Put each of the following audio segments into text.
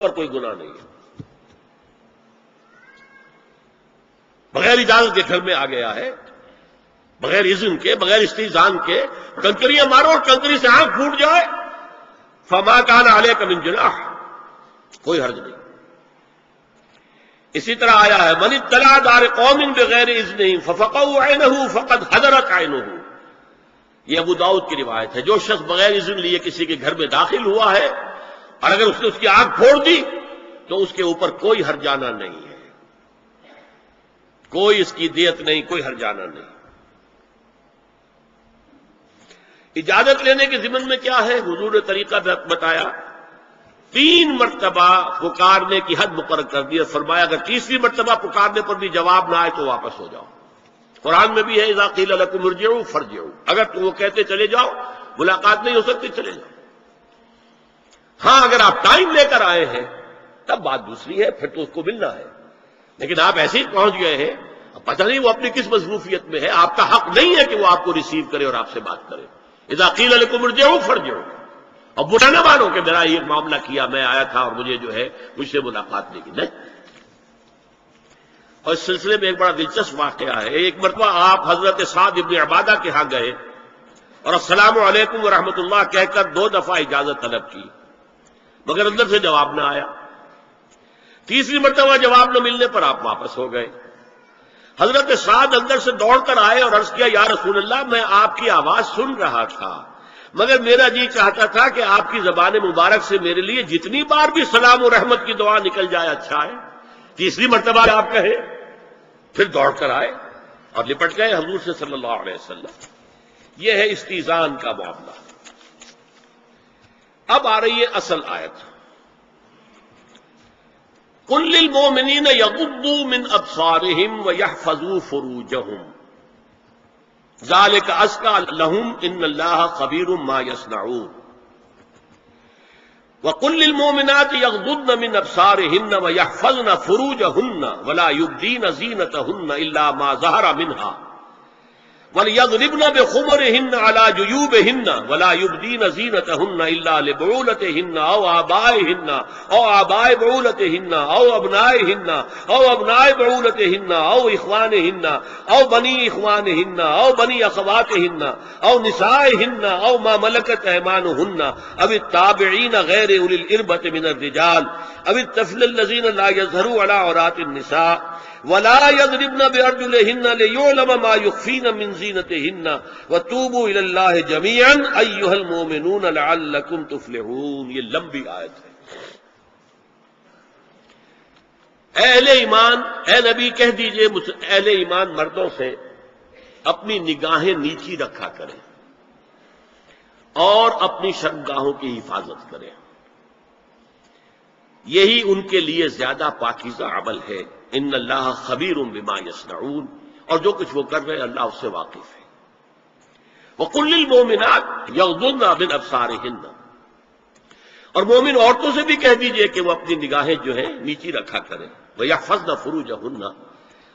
پر کوئی گناہ نہیں ہے. بغیر اجازت کے گھر میں آ گیا ہے، بغیر اذن کے، بغیر استئذان کے کنکریاں مارو اور کنکری سے آنکھ پھوٹ جائے، فما کان علیک من جناح، کوئی حرج نہیں. اسی طرح آیا ہے من اطلع دار قوم بغیر اذنہم ففقعوا عینہ فقد حضرت عینہ. یہ ابو داؤد کی روایت ہے. جو شخص بغیر اذن لیے کسی کے گھر میں داخل ہوا ہے اور اگر اس نے اس کی آنکھ پھوڑ دی تو اس کے اوپر کوئی ہرجانہ نہیں ہے، کوئی اس کی دیت نہیں، کوئی ہرجانہ نہیں. اجازت لینے کے ضمن میں کیا ہے؟ حضور نے طریقہ بتایا، 3 مرتبہ پکارنے کی حد مقرر کر دی. فرمایا اگر تیسری مرتبہ پکارنے پر بھی جواب نہ آئے تو واپس ہو جاؤ. قرآن میں بھی ہے اذا قیل لکم ارجعوا فارجعوا، اگر تم وہ کہتے چلے جاؤ، ملاقات نہیں ہو سکتی، چلے جاؤ. ہاں اگر آپ ٹائم لے کر آئے ہیں تب بات دوسری ہے، پھر تو اس کو ملنا ہے. لیکن آپ ایسے ہی پہنچ گئے ہیں، پتہ نہیں وہ اپنی کس مصروفیت میں ہے، آپ کا حق نہیں ہے کہ وہ آپ کو ریسیو کرے اور آپ سے بات کرے. اذا قیل لکم ارجعوا فارجعوا. اور برا نہ مانو کہ میرا یہ معاملہ کیا، میں آیا تھا اور مجھے جو ہے مجھ سے ملاقات نہیں کی، نہیں. اور اس سلسلے میں ایک بڑا دلچسپ واقعہ ہے. ایک مرتبہ آپ حضرت سعد ابن عبادہ کے ہاں گئے اور السلام علیکم ورحمۃ اللہ کہہ کر 2 دفعہ اجازت طلب کی، مگر اندر سے جواب نہ آیا. تیسری مرتبہ جواب نہ ملنے پر آپ واپس ہو گئے. حضرت سعد اندر سے دوڑ کر آئے اور عرض کیا یا رسول اللہ، میں آپ کی آواز سن رہا تھا مگر میرا جی چاہتا تھا کہ آپ کی زبان مبارک سے میرے لیے جتنی بار بھی سلام و رحمت کی دعا نکل جائے اچھا ہے. تیسری مرتبہ آپ کہیں. پھر دوڑ کر آئے اور لپٹ گئے حضور سے صلی اللہ علیہ وسلم. یہ ہے استئذان کا معاملہ. اب آ رہی ہے اصل آیت. قل للمؤمنین یغضوا من ابصارهم ویحفظوا فروجهم ذلک ازکی لهم ان اللہ خبیر ما یصنعون. وقل للمؤمنات یغضضن من ابصارهن ویحفظن فروجهن ولا یبدین زینتهن الا ما ظهر منها وَلْيَضْرِبْنَ بِخُمُرِهِنَّ عَلَى جُيُوبِهِنَّ وَلَا يُبْدِينَ زِينَتَهُنَّ إِلَّا لِبُعُولَتِهِنَّ أَوْ آبَائِهِنَّ أَوْ آبَاءِ بُعُولَتِهِنَّ أَوْ أَبْنَائِهِنَّ أَوْ أَبْنَاءِ بُعُولَتِهِنَّ أَوْ إِخْوَانِهِنَّ أَوْ بَنِي إِخْوَانِهِنَّ أَوْ بَنِي أَخَوَاتِهِنَّ أَوْ نِسَائِهِنَّ أَوْ مَا مَلَكَتْ أَيْمَانُهُنَّ أَوِ التَّابِعِينَ غَيْرِ أُولِي الْإِرْبَةِ مِنَ الرِّجَالِ أَوِ الطَّفْلِ الَّذِينَ لَا يَظْهَرُوا عَلَى عَوْرَاتِ النِّسَاءِ وَلَا يَضْرِبْنَ بِأَرْجُلِهِنَّ لِيُعْلَمَ مَا يُخْفِينَ مِنْ زِينَتِهِنَّ وَتُوبُوا إِلَى اللَّهِ جَمِيعًا أَيُّهَا الْمُؤْمِنُونَ لَعَلَّكُمْ تُفْلِحُونَ. یہ لمبی آیت ہے. اہل ایمان، اے نبی کہہ دیجئے اہل ایمان مردوں سے اپنی نگاہیں نیچی رکھا کریں اور اپنی شرمگاہوں کی حفاظت کریں. یہی ان کے لیے زیادہ پاکیزہ عمل ہے. ان اللہ خبیر بما یصنعون، اور جو کچھ وہ کر رہے ہیں اللہ اس سے واقف ہے. وقل للمؤمنات یغضضن من ابصارهن، اور مومن عورتوں سے بھی کہہ دیجئے کہ وہ اپنی نگاہیں جو ہیں نیچی رکھا کریں. ویحفظن فروجهن،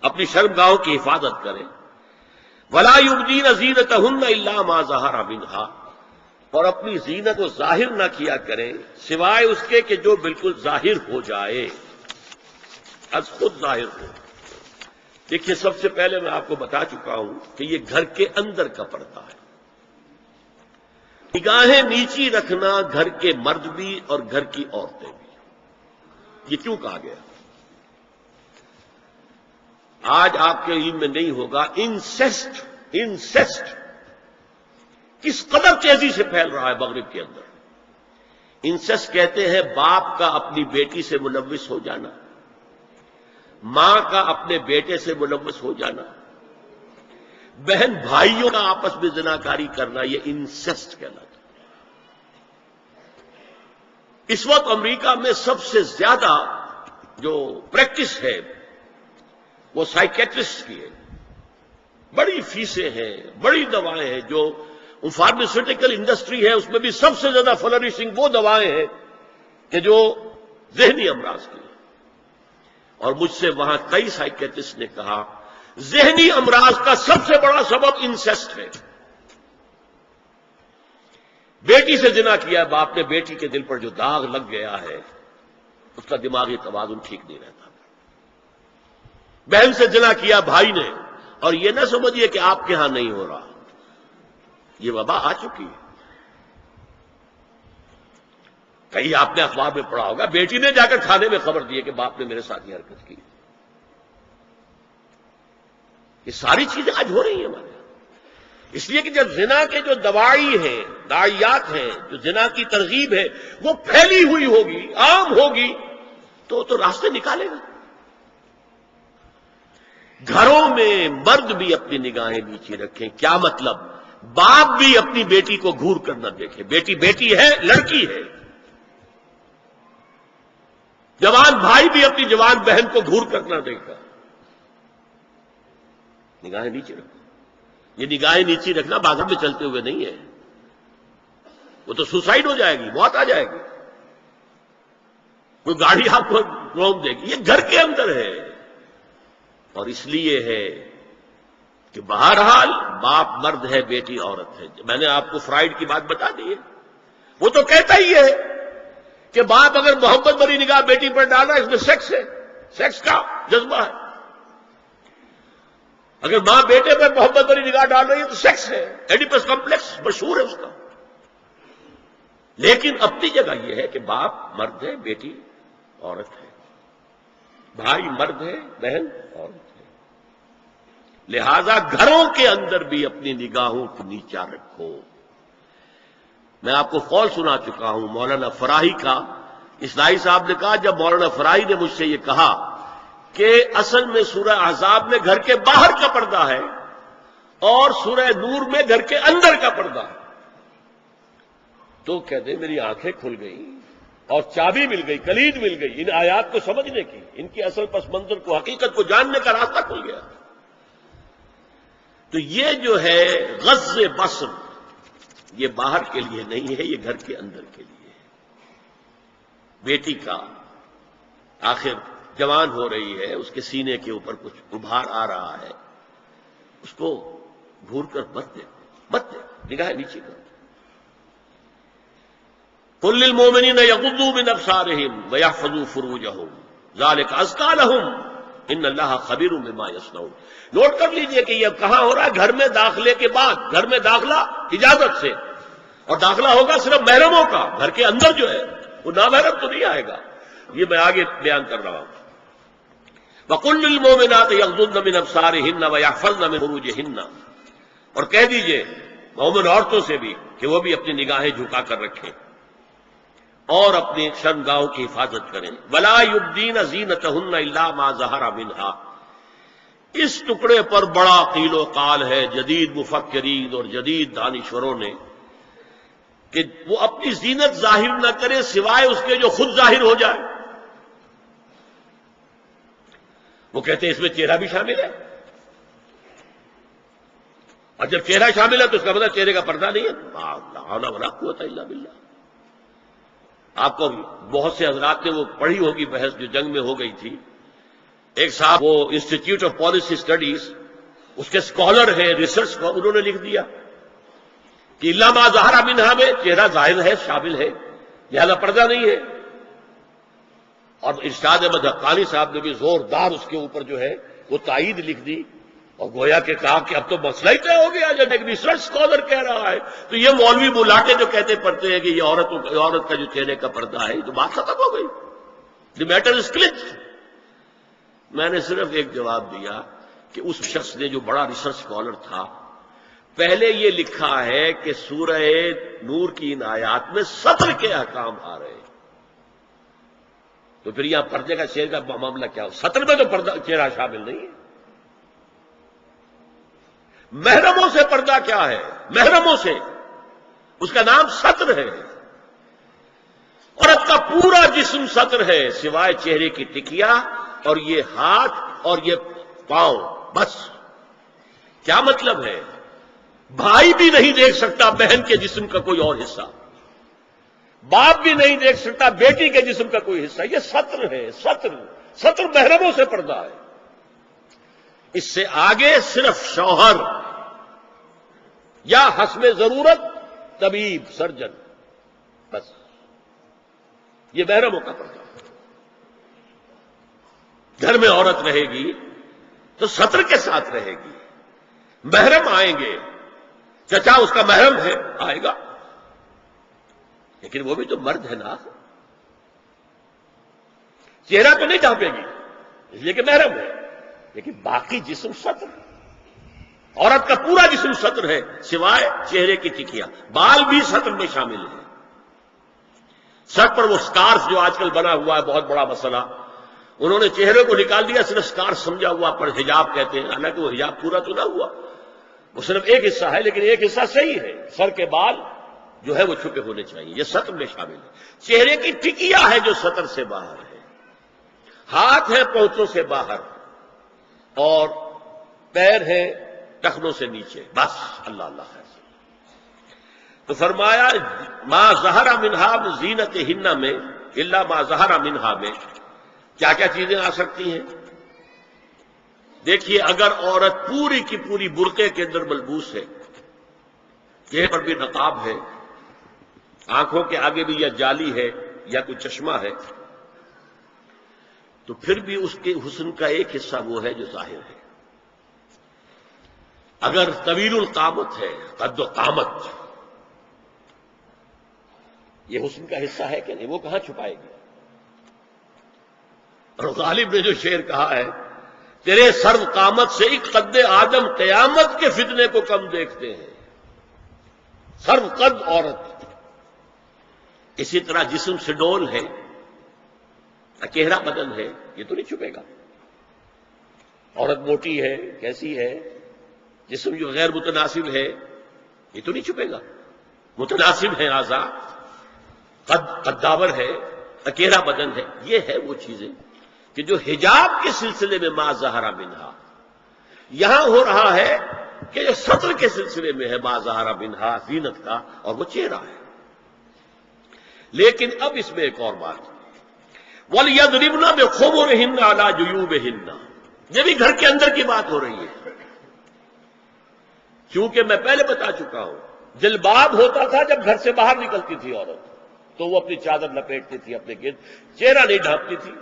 اپنی شرمگاہوں کی حفاظت کریں. ولا یبدین زینتهن الا ما ظهر منها، اور اپنی زینت کو ظاہر نہ کیا کریں سوائے اس کے کہ جو بالکل ظاہر ہو جائے، از خود ظاہر ہو. دیکھیے سب سے پہلے میں آپ کو بتا چکا ہوں کہ یہ گھر کے اندر کا پردہ ہے. نگاہیں نیچی رکھنا گھر کے مرد بھی اور گھر کی عورتیں بھی. یہ کیوں کہا گیا؟ آج آپ کے علم میں نہیں ہوگا انسیسٹ کس قدر تیزی سے پھیل رہا ہے مغرب کے اندر. انسیسٹ کہتے ہیں باپ کا اپنی بیٹی سے ملوث ہو جانا، ماں کا اپنے بیٹے سے ملوث ہو جانا، بہن بھائیوں کا آپس میں زناکاری کرنا، یہ انسیسٹ کہلاتا ہے. اس وقت امریکہ میں سب سے زیادہ جو پریکٹس ہے وہ سائیکیٹرسٹ کی ہے. بڑی فیسیں ہیں، بڑی دوائیں ہیں. جو فارماسیوٹیکل انڈسٹری ہے اس میں بھی سب سے زیادہ فلرشنگ وہ دوائیں ہیں کہ جو ذہنی امراض کی ہیں. اور مجھ سے وہاں کئی سائیکیٹرسٹ نے کہا ذہنی امراض کا سب سے بڑا سبب انسیسٹ ہے. بیٹی سے زنا کیا، باپ نے بیٹی کے دل پر جو داغ لگ گیا ہے اس کا دماغی توازن ٹھیک نہیں رہتا. بہن سے زنا کیا بھائی نے، اور یہ نہ سمجھیے کہ آپ کے ہاں نہیں ہو رہا، یہ وبا آ چکی ہے. کہیں آپ نے اخبار میں پڑھا ہوگا بیٹی نے جا کر کھانے میں خبر دی کہ باپ نے میرے ساتھ یہ حرکت کی. یہ ساری چیزیں آج ہو رہی ہیں ہمارے یہاں. اس لیے کہ جب زنا کے جو دواعی ہیں، داعیات ہیں، جو زنا کی ترغیب ہے وہ پھیلی ہوئی ہوگی، عام ہوگی، تو راستے نکالے گا. گھروں میں مرد بھی اپنی نگاہیں نیچے رکھیں. کیا مطلب؟ باپ بھی اپنی بیٹی کو گھور کر نہ دیکھے. بیٹی بیٹی ہے، لڑکی ہے. جوان بھائی بھی اپنی جوان بہن کو گھور کر نہ دیکھا. نگاہیں نیچے رکھو. یہ نگاہیں نیچے رکھنا بازار میں چلتے ہوئے نہیں ہے. وہ تو سوسائڈ ہو جائے گی، موت آ جائے گی. کوئی گاڑی آپ کو روک دے گی. یہ گھر کے اندر ہے. اور اس لیے ہے کہ بہرحال باپ مرد ہے، بیٹی عورت ہے. میں نے آپ کو فرائیڈ کی بات بتا دی ہے. وہ تو کہتا ہی ہے کہ باپ اگر محبت بھری نگاہ بیٹی پر ڈال رہا ہے، اس میں سیکس ہے، سیکس کا جذبہ ہے. اگر ماں بیٹے پر محبت بھری نگاہ ڈال رہی ہے تو سیکس ہے. ایڈیپس کمپلیکس مشہور ہے اس کا. لیکن اپنی جگہ یہ ہے کہ باپ مرد ہے، بیٹی عورت ہے. بھائی مرد ہے، بہن عورت ہے. لہذا گھروں کے اندر بھی اپنی نگاہوں کو نیچا رکھو. میں آپ کو قول سنا چکا ہوں مولانا فراہی کا. اسلائی صاحب نے کہا، جب مولانا فراہی نے مجھ سے یہ کہا کہ اصل میں سورہ احزاب میں گھر کے باہر کا پردہ ہے اور سورہ نور میں گھر کے اندر کا پردہ ہے، تو کہتے میری آنکھیں کھل گئی اور چابی مل گئی، کلید مل گئی ان آیات کو سمجھنے کی، ان کی اصل پس منظر کو، حقیقت کو جاننے کا راستہ کھل گیا. تو یہ جو ہے غض بصر، یہ باہر کے لیے نہیں ہے، یہ گھر کے اندر کے لیے ہے. بیٹی کا آخر جوان ہو رہی ہے، اس کے سینے کے اوپر کچھ ابھار آ رہا ہے، اس کو گھور کر مت دے، نگاہ نیچے کر. قل للمؤمنین یغضوا من ابصارہم ویحفظوا فروجہم ذلک ازکی لہم ان اللہ خبیر بما یصنعون. نوٹ کر لیجئے کہ یہ کہاں ہو رہا ہے؟ گھر میں داخلے کے بعد. گھر میں داخلہ اجازت سے، اور داخلہ ہوگا صرف محرموں کا. گھر کے اندر جو ہے وہ نامحرم تو نہیں آئے گا. یہ میں آگے بیان کر رہا ہوں. وَقُلْ لِلْمُؤْمِنَاتِ يَغْضُضْنَ مِنْ أَبْصَارِهِنَّ وَيَحْفَظْنَ مِنْ فُرُوجِهِنَّ، اور کہہ دیجئے مومن عورتوں سے بھی کہ وہ بھی اپنی نگاہیں جھکا کر رکھیں اور اپنی شرمگاہوں کی حفاظت کریں. وَلَا يُبْدِينَ زِينَتَهُنَّ إِلَّا مَا ظَهَرَ مِنْهَا. اس ٹکڑے پر بڑا قیل و قال ہے جدید مفکرین اور جدید دانشوروں نے کہ وہ اپنی زینت ظاہر نہ کرے سوائے اس کے جو خود ظاہر ہو جائے. وہ کہتے ہیں اس میں چہرہ بھی شامل ہے، اور جب چہرہ شامل ہے تو اس کا مطلب چہرے کا پردہ نہیں ہے. لا حول ولا قوت الا باللہ. آپ کو بہت سے حضرات نے وہ پڑھی ہوگی بحث جو جنگ میں ہو گئی تھی. ایک صاحب وہ انسٹیٹیوٹ آف پالیسی اسٹڈیز، اس کے اسکالر ہیں، ریسرچ کو انہوں نے لکھ دیا کہ الا ما ظہر منھا میں چہرہ ظاہر ہے، شامل ہے، لہذا پردہ نہیں ہے. اور ارشاد احمد حقانی صاحب نے بھی زوردار اس کے اوپر جو ہے وہ تائید لکھ دی، اور گویا کہ کہا کہ اب تو مسئلہ ہی طے ہو گیا. جب ایک ریسرچ اسکالر کہہ رہا ہے تو یہ مولوی ملاٹے جو کہتے پڑھتے ہیں کہ یہ عورت کا جو چہرے کا پردہ ہے، تو بات ختم ہو گئی. دی میٹر از کلچڈ. میں نے صرف ایک جواب دیا کہ اس شخص نے جو بڑا ریسرچ اسکالر تھا، پہلے یہ لکھا ہے کہ سورہ نور کی ان آیات میں سطر کے احکام آ رہے ہیں، تو پھر یہاں پردے کا چہرے کا معاملہ کیا ہو؟ سطر میں تو پردہ چہرہ شامل نہیں ہے. محرموں سے پردہ کیا ہے؟ محرموں سے اس کا نام سطر ہے. عورت کا پورا جسم سطر ہے سوائے چہرے کی ٹکیا اور یہ ہاتھ اور یہ پاؤں، بس. کیا مطلب ہے؟ بھائی بھی نہیں دیکھ سکتا بہن کے جسم کا کوئی اور حصہ، باپ بھی نہیں دیکھ سکتا بیٹی کے جسم کا کوئی حصہ. یہ سطر ہے. سطر محرموں سے پردہ ہے. اس سے آگے صرف شوہر یا حسب ضرورت طبیب، سرجن، بس. یہ محرموں کا پردہ ہے. گھر میں عورت رہے گی تو سطر کے ساتھ رہے گی، محرم آئیں گے، چچا اس کا محرم ہے آئے گا، لیکن وہ بھی تو مرد ہے نا، چہرہ تو نہیں ڈھانپے گی اس لیے کہ محرم ہے، لیکن باقی جسم سطر، عورت کا پورا جسم سطر ہے سوائے چہرے کی ٹکیاں، بال بھی سطر میں شامل ہے۔ سر پر وہ سکارف جو آج کل بنا ہوا ہے بہت بڑا مسئلہ، انہوں نے چہرے کو نکال دیا، صرف سکارف سمجھا ہوا پر حجاب کہتے ہیں، حالانکہ وہ حجاب پورا تو نہ ہوا، وہ صرف ایک حصہ ہے، لیکن ایک حصہ صحیح ہے، سر کے بال جو ہے وہ چھپے ہونے چاہیے، یہ سطر میں شامل ہے۔ چہرے کی ٹکیا ہے جو سطر سے باہر ہے، ہاتھ ہے پونچوں سے باہر، اور پیر ہے ٹخنوں سے نیچے، بس اللہ اللہ ہے۔ تو فرمایا ما ظہر منہا زینتہن میں الا ما ظہر منہا میں کیا کیا چیزیں آ سکتی ہیں؟ دیکھیے، اگر عورت پوری کی پوری برقعے کے اندر ملبوس ہے، چہرے پر بھی نقاب ہے، آنکھوں کے آگے بھی یا جالی ہے یا کوئی چشمہ ہے، تو پھر بھی اس کے حسن کا ایک حصہ وہ ہے جو ظاہر ہے۔ اگر طویل القامت ہے، قد و قامت، یہ حسن کا حصہ ہے کہ نہیں، وہ کہاں چھپائے گی؟ اور غالب نے جو شعر کہا ہے، تیرے سرو قامت سے ایک قد آدم قیامت کے فتنے کو کم دیکھتے ہیں۔ سرو قد عورت، اسی طرح جسم سے ڈول ہے، چہرہ بدن ہے، یہ تو نہیں چھپے گا۔ عورت موٹی ہے، کیسی ہے، جسم جو غیر متناسب ہے، یہ تو نہیں چھپے گا۔ متناسب ہے اعضاء، قداور ہے، اکیرا بدن ہے، یہ ہے وہ چیزیں کہ جو حجاب کے سلسلے میں ما ظہر منہا، یہاں ہو رہا ہے کہ جو سطر کے سلسلے میں ہے ما ظہر منہا زینت کا، اور وہ چہرہ ہے۔ لیکن اب اس میں ایک اور بات، وَلْيَضْرِبْنَ بِخُمُرِهِنَّ عَلَى جُيُوبِهِنَّ، یہ بھی گھر کے اندر کی بات ہو رہی ہے، کیونکہ میں پہلے بتا چکا ہوں جلباب ہوتا تھا جب گھر سے باہر نکلتی تھی عورت، تو وہ اپنی چادر لپیٹتی تھی اپنے گرد، چہرہ نہیں ڈھانپتی تھی،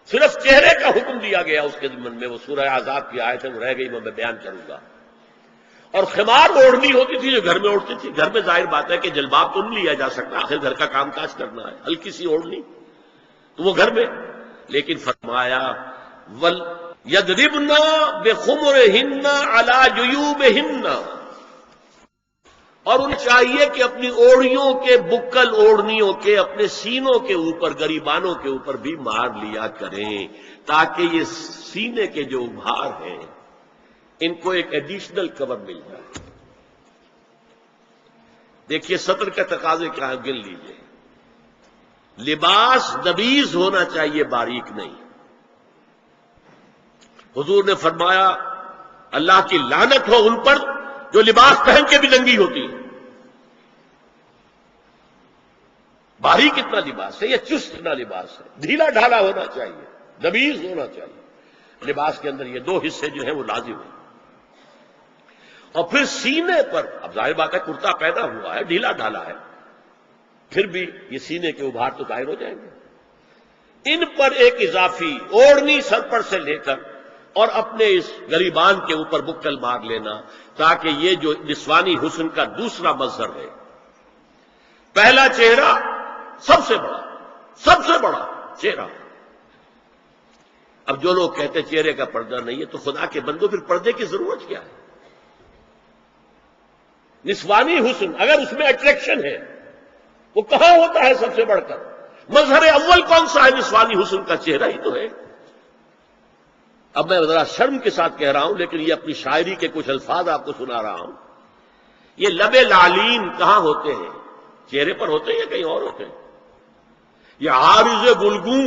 صرف چہرے کا حکم دیا گیا اس کے ضمن میں، وہ سورہ احزاب کی آیت ہے، وہ رہ گئی میں بیان کروں گا۔ اور خمار اوڑھنی ہوتی تھی جو گھر میں اوڑھتی تھی، گھر میں ظاہر بات ہے کہ جلباب تو نہیں لیا جا سکتا، آخر گھر کا کام کاج کرنا ہے، ہلکی سی اوڑھنی تو وہ گھر میں، لیکن فرمایا وَلْيَضْرِبْنَ بِخُمُرِهِنَّ عَلَى جُيُوبِهِنَّ، اور انہیں چاہیے کہ اپنی اوڑھیوں کے بکل اوڑھنیوں کے اپنے سینوں کے اوپر، گریبانوں کے اوپر بھی مار لیا کریں، تاکہ یہ سینے کے جو ابھار ہیں ان کو ایک ایڈیشنل کور مل جائے۔ دیکھیے سطر کا تقاضے کیا ہے، گن لیجئے۔ لباس نبیذ ہونا چاہیے، باریک نہیں۔ حضور نے فرمایا اللہ کی لعنت ہو ان پر جو لباس پہن کے بھی ننگی ہوتی ہے۔ باریک اتنا لباس ہے، یہ چست اتنا لباس ہے، ڈھیلا ڈھالا ہونا چاہیے، نبیذ ہونا چاہیے۔ لباس کے اندر یہ دو حصے جو ہیں وہ لازم ہیں۔ اور پھر سینے پر، اب ظاہر بات ہے کرتا پیدا ہوا ہے، ڈھیلا ڈھالا ہے، پھر بھی یہ سینے کے ابھار تو ظاہر ہو جائیں گے۔ ان پر ایک اضافی اوڑھنی سر پر سے لے کر اور اپنے اس گریبان کے اوپر بکل مار لینا، تاکہ یہ جو نسوانی حسن کا دوسرا مظہر ہے، پہلا چہرہ سب سے بڑا چہرہ۔ اب جو لوگ کہتے چہرے کا پردہ نہیں ہے، تو خدا کے بندو پھر پردے کی ضرورت کیا ہے؟ نسوانی حسن اگر اس میں اٹریکشن ہے، وہ کہاں ہوتا ہے سب سے بڑھ کر؟ مظہر اول کون سا ہے؟ نسوانی حسن کا چہرہ ہی تو ہے۔ اب میں ذرا شرم کے ساتھ کہہ رہا ہوں، لیکن یہ اپنی شاعری کے کچھ الفاظ آپ کو سنا رہا ہوں۔ یہ لب لعلین کہاں ہوتے ہیں؟ چہرے پر ہوتے ہیں یا کہیں اور ہوتے ہیں؟ یہ عارض گلگوں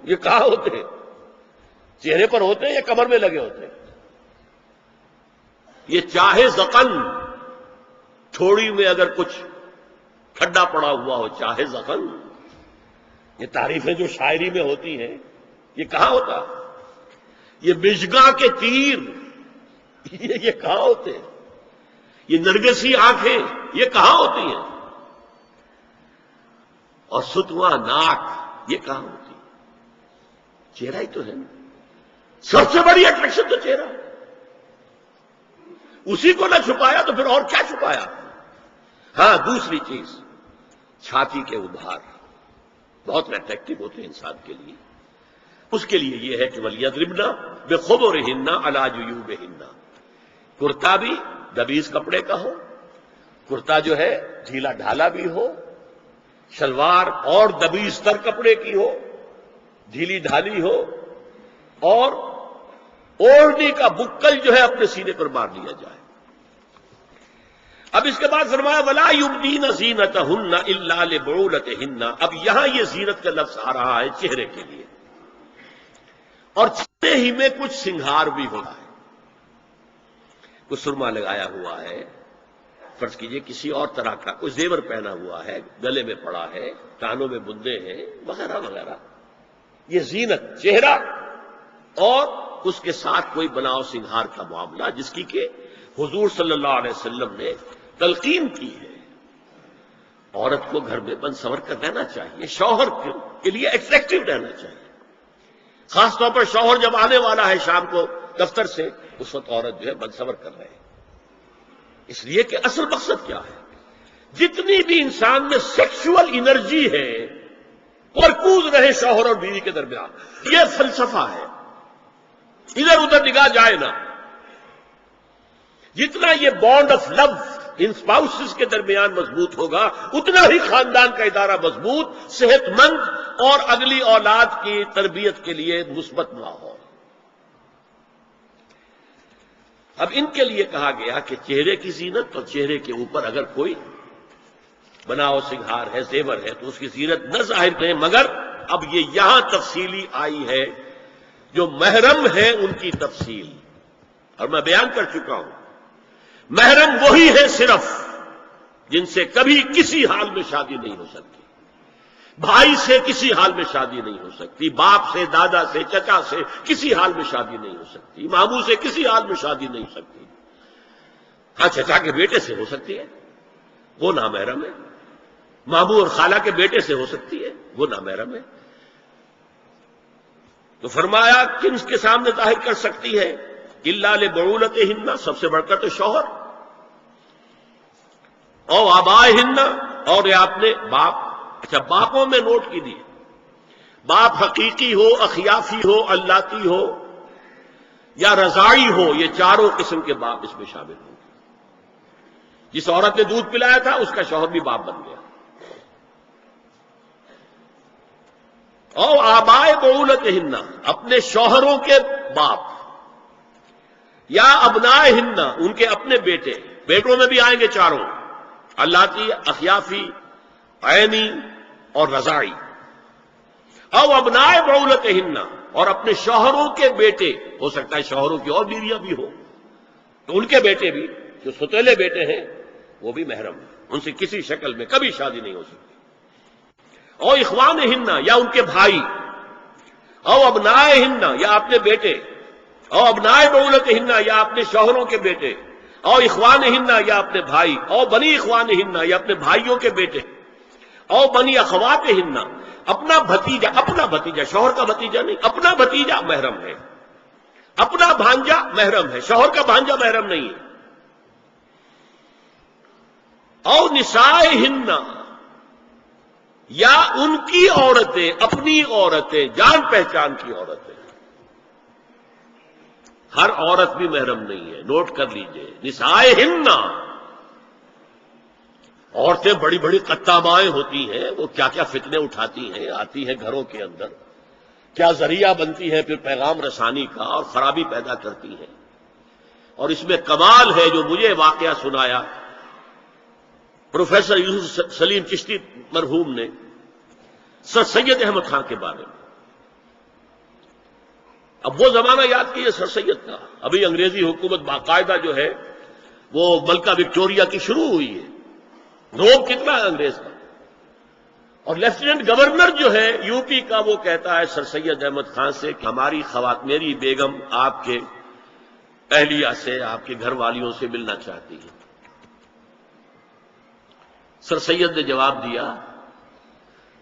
یہ کہاں ہوتے ہیں؟ چہرے پر ہوتے ہیں یا کمر میں لگے ہوتے ہیں؟ یہ چاہے زقن، تھوڑی میں اگر کچھ کھڈا پڑا ہوا ہو، چاہے زقن، یہ تعریفیں جو شاعری میں ہوتی ہیں یہ کہاں ہوتا؟ یہ مژگاں کے تیر یہ کہاں ہوتے ہیں؟ یہ نرگسی آنکھیں یہ کہاں ہوتی ہیں؟ اور ستواں ناک یہ کہاں ہوتی ہے؟ چہرہ ہی تو ہے نا، سب سے بڑی اٹریکشن تو چہرہ، اسی کو نہ چھپایا تو پھر اور کیا چھپایا؟ ہاں دوسری چیز، چھاتی کے ابھار بہت اٹریکٹیو ہوتے ہیں انسان کے لیے، اس کے لیے یہ ہے کہ وَلْيَضْرِبْنَ بِخُمُرِهِنَّ عَلَىٰ جُيُوبِهِنَّ، کرتا بھی دبیز کپڑے کا ہو، کرتا جو ہے ڈھیلا ڈھالا بھی ہو، شلوار اور دبیز تر کپڑے کی ہو، ڈھیلی ڈھالی ہو، اور اوڑھنی کا بکل جو ہے اپنے سینے پر مار لیا جائے۔ اب اس کے بعد فرمایا وَلَا يُبْدِينَ زِينَتَهُنَّ إِلَّا لِبُعُولَتِهِنَّ، اب یہاں یہ زینت کا لفظ آ رہا ہے چہرے کے لیے، اور چہرے ہی میں کچھ سنگھار بھی ہوتا ہے، کچھ سرما لگایا ہوا ہے، فرض کیجئے کسی اور طرح کا کوئی زیور پہنا ہوا ہے، گلے میں پڑا ہے، کانوں میں بندے ہیں وغیرہ وغیرہ، یہ زینت چہرہ اور اس کے ساتھ کوئی بناؤ سنگھار کا معاملہ، جس کی کہ حضور صلی اللہ علیہ وسلم نے تلقین کی ہے۔ عورت کو گھر میں بن سنور کر رہنا چاہیے، شوہر کے لیے ایٹریکٹیو رہنا چاہیے، خاص طور پر شوہر جب آنے والا ہے شام کو دفتر سے، اس وقت عورت جو ہے بن سنور کر رہے، اس لیے کہ اصل مقصد کیا ہے، جتنی بھی انسان میں سیکشول انرجی ہے مرکوز رہے شوہر اور بیوی کے درمیان، یہ فلسفہ ہے، ادھر ادھر نگاہ جائے نا، جتنا یہ bond of love in spouses کے درمیان مضبوط ہوگا اتنا ہی خاندان کا ادارہ مضبوط، صحت مند اور اگلی اولاد کی تربیت کے لیے مثبت ماحول۔ اب ان کے لیے کہا گیا کہ چہرے کی زینت، اور چہرے کے اوپر اگر کوئی بناؤ سنگھار ہے، زیور ہے، تو اس کی زینت نہ ظاہر کریں، مگر اب یہ یہاں تفصیلی آئی ہے، جو محرم ہے ان کی تفصیل، اور میں بیان کر چکا ہوں، محرم وہی ہے صرف جن سے کبھی کسی حال میں شادی نہیں ہو سکتی، بھائی سے کسی حال میں شادی نہیں ہو سکتی، باپ سے، دادا سے، چچا سے کسی حال میں شادی نہیں ہو سکتی، ماموں سے کسی حال میں شادی نہیں ہو سکتی، ہاں چچا کے بیٹے سے ہو سکتی ہے، وہ نامحرم ہے، ماموں اور خالہ کے بیٹے سے ہو سکتی ہے، وہ نامحرم ہے۔ تو فرمایا کن کے سامنے ظاہر کر سکتی ہے؟ الا لبعولتہن، سب سے بڑھ کر تو شوہر، او آبائہن، اور یا اپنے باپ۔ اچھا باپوں میں نوٹ کیجیے، باپ حقیقی ہو، اخیافی ہو، اللاتی ہو یا رضاعی ہو، یہ چاروں قسم کے باپ اس میں شامل ہوں گے۔ جس عورت نے دودھ پلایا تھا اس کا شوہر بھی باپ بن گیا۔ او آبائے بعولتہن، اپنے شوہروں کے باپ، یا ابنائہن، ان کے اپنے بیٹے، بیٹوں میں بھی آئیں گے چاروں، اللاتی، اخیافی، عینی اور رضاعی۔ او ابنائے بعولتہن، اور اپنے شوہروں کے بیٹے، ہو سکتا ہے شوہروں کی اور بیویاں بھی ہوں تو ان کے بیٹے بھی، جو ستیلے بیٹے ہیں وہ بھی محرم ہیں، ان سے کسی شکل میں کبھی شادی نہیں ہو سکتی۔ او اخوانہن، یا ان کے بھائی، او ابنائہن، یا اپنے بیٹے، او ابنائے بعولتہن، یا اپنے شوہروں کے بیٹے، او اخوانہن، یا اپنے بھائی، او بنی اخوانہن، یا اپنے بھائیوں کے بیٹے، او بنی اخواتہن، اپنا بھتیجا، شوہر کا بھتیجا نہیں، اپنا بھتیجا محرم ہے، اپنا بھانجا محرم ہے، شوہر کا بھانجا محرم نہیں ہے۔ او نسائہن، یا ان کی عورتیں، اپنی عورتیں، جان پہچان کی عورتیں، ہر عورت بھی محرم نہیں ہے، نوٹ کر لیجئے، نسائہن، عورتیں بڑی بڑی قطامائیں ہوتی ہیں، وہ کیا کیا فتنے اٹھاتی ہیں، آتی ہیں گھروں کے اندر، کیا ذریعہ بنتی ہیں پھر پیغام رسانی کا، اور خرابی پیدا کرتی ہیں۔ اور اس میں کمال ہے جو مجھے واقعہ سنایا پروفیسر یوسف سلیم چشتی مرحوم نے سر سید احمد خان کے بارے میں۔ اب وہ زمانہ یاد کیجیے سر سید کا، ابھی انگریزی حکومت باقاعدہ جو ہے وہ ملکہ وکٹوریہ کی شروع ہوئی ہے، روب کتنا ہے انگریز کا، اور لیفٹیننٹ گورنر جو ہے یو پی کا وہ کہتا ہے سر سید احمد خان سے کہ ہماری میری بیگم آپ کے اہلیہ سے، آپ کے گھر والیوں سے ملنا چاہتی ہے۔ سر سید نے جواب دیا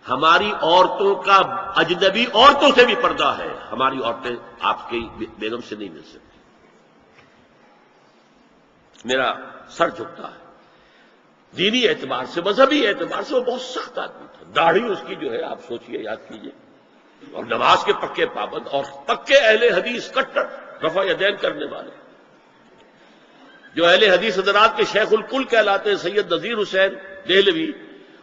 ہماری عورتوں کا اجنبی عورتوں سے بھی پردہ ہے، ہماری عورتیں آپ کی بیگم سے نہیں مل سکتی۔ میرا سر جھکتا ہے، دینی اعتبار سے، مذہبی اعتبار سے وہ بہت سخت آدمی تھا، داڑھی اس کی جو ہے آپ سوچئے، یاد کیجئے، اور نماز کے پکے پابند اور پکے اہل حدیث، کٹر رفع یدین کرنے والے، جو اہل حدیث حضرات کے شیخ الکل کہلاتے ہیں سید نذیر حسین دہلوی،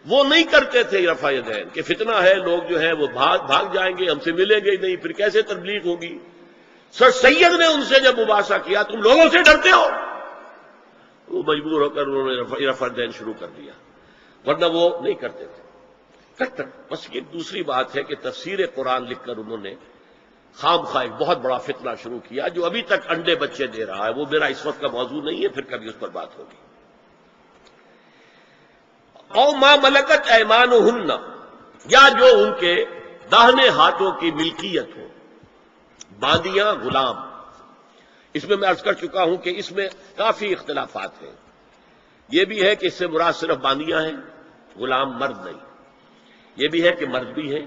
وہ نہیں کرتے تھے رفع یدین کہ فتنہ ہے، لوگ جو ہے وہ بھاگ جائیں گے، ہم سے ملیں گے نہیں، پھر کیسے تبلیغ ہوگی۔ سر سید نے ان سے جب مباحثہ کیا، تم لوگوں سے ڈرتے ہو، وہ مجبور ہو کر انہوں نے رفع یدین شروع کر دیا، ورنہ وہ نہیں کرتے تھے، کٹر۔ بس یہ دوسری بات ہے کہ تفسیر قرآن لکھ کر انہوں نے خام خواہ ایک بہت بڑا فتنہ شروع کیا جو ابھی تک انڈے بچے دے رہا ہے، وہ میرا اس وقت کا موضوع نہیں ہے، پھر کبھی اس پر بات ہوگی۔ او ما ملکت ایمانہن، یا جو ان کے داہنے ہاتھوں کی ملکیت ہو، باندیاں، غلام۔ اس میں عرض کر چکا ہوں کہ اس میں کافی اختلافات ہیں، یہ بھی ہے کہ اس سے مراد صرف باندیاں ہیں، غلام مرد نہیں، یہ بھی ہے کہ مرد بھی ہے،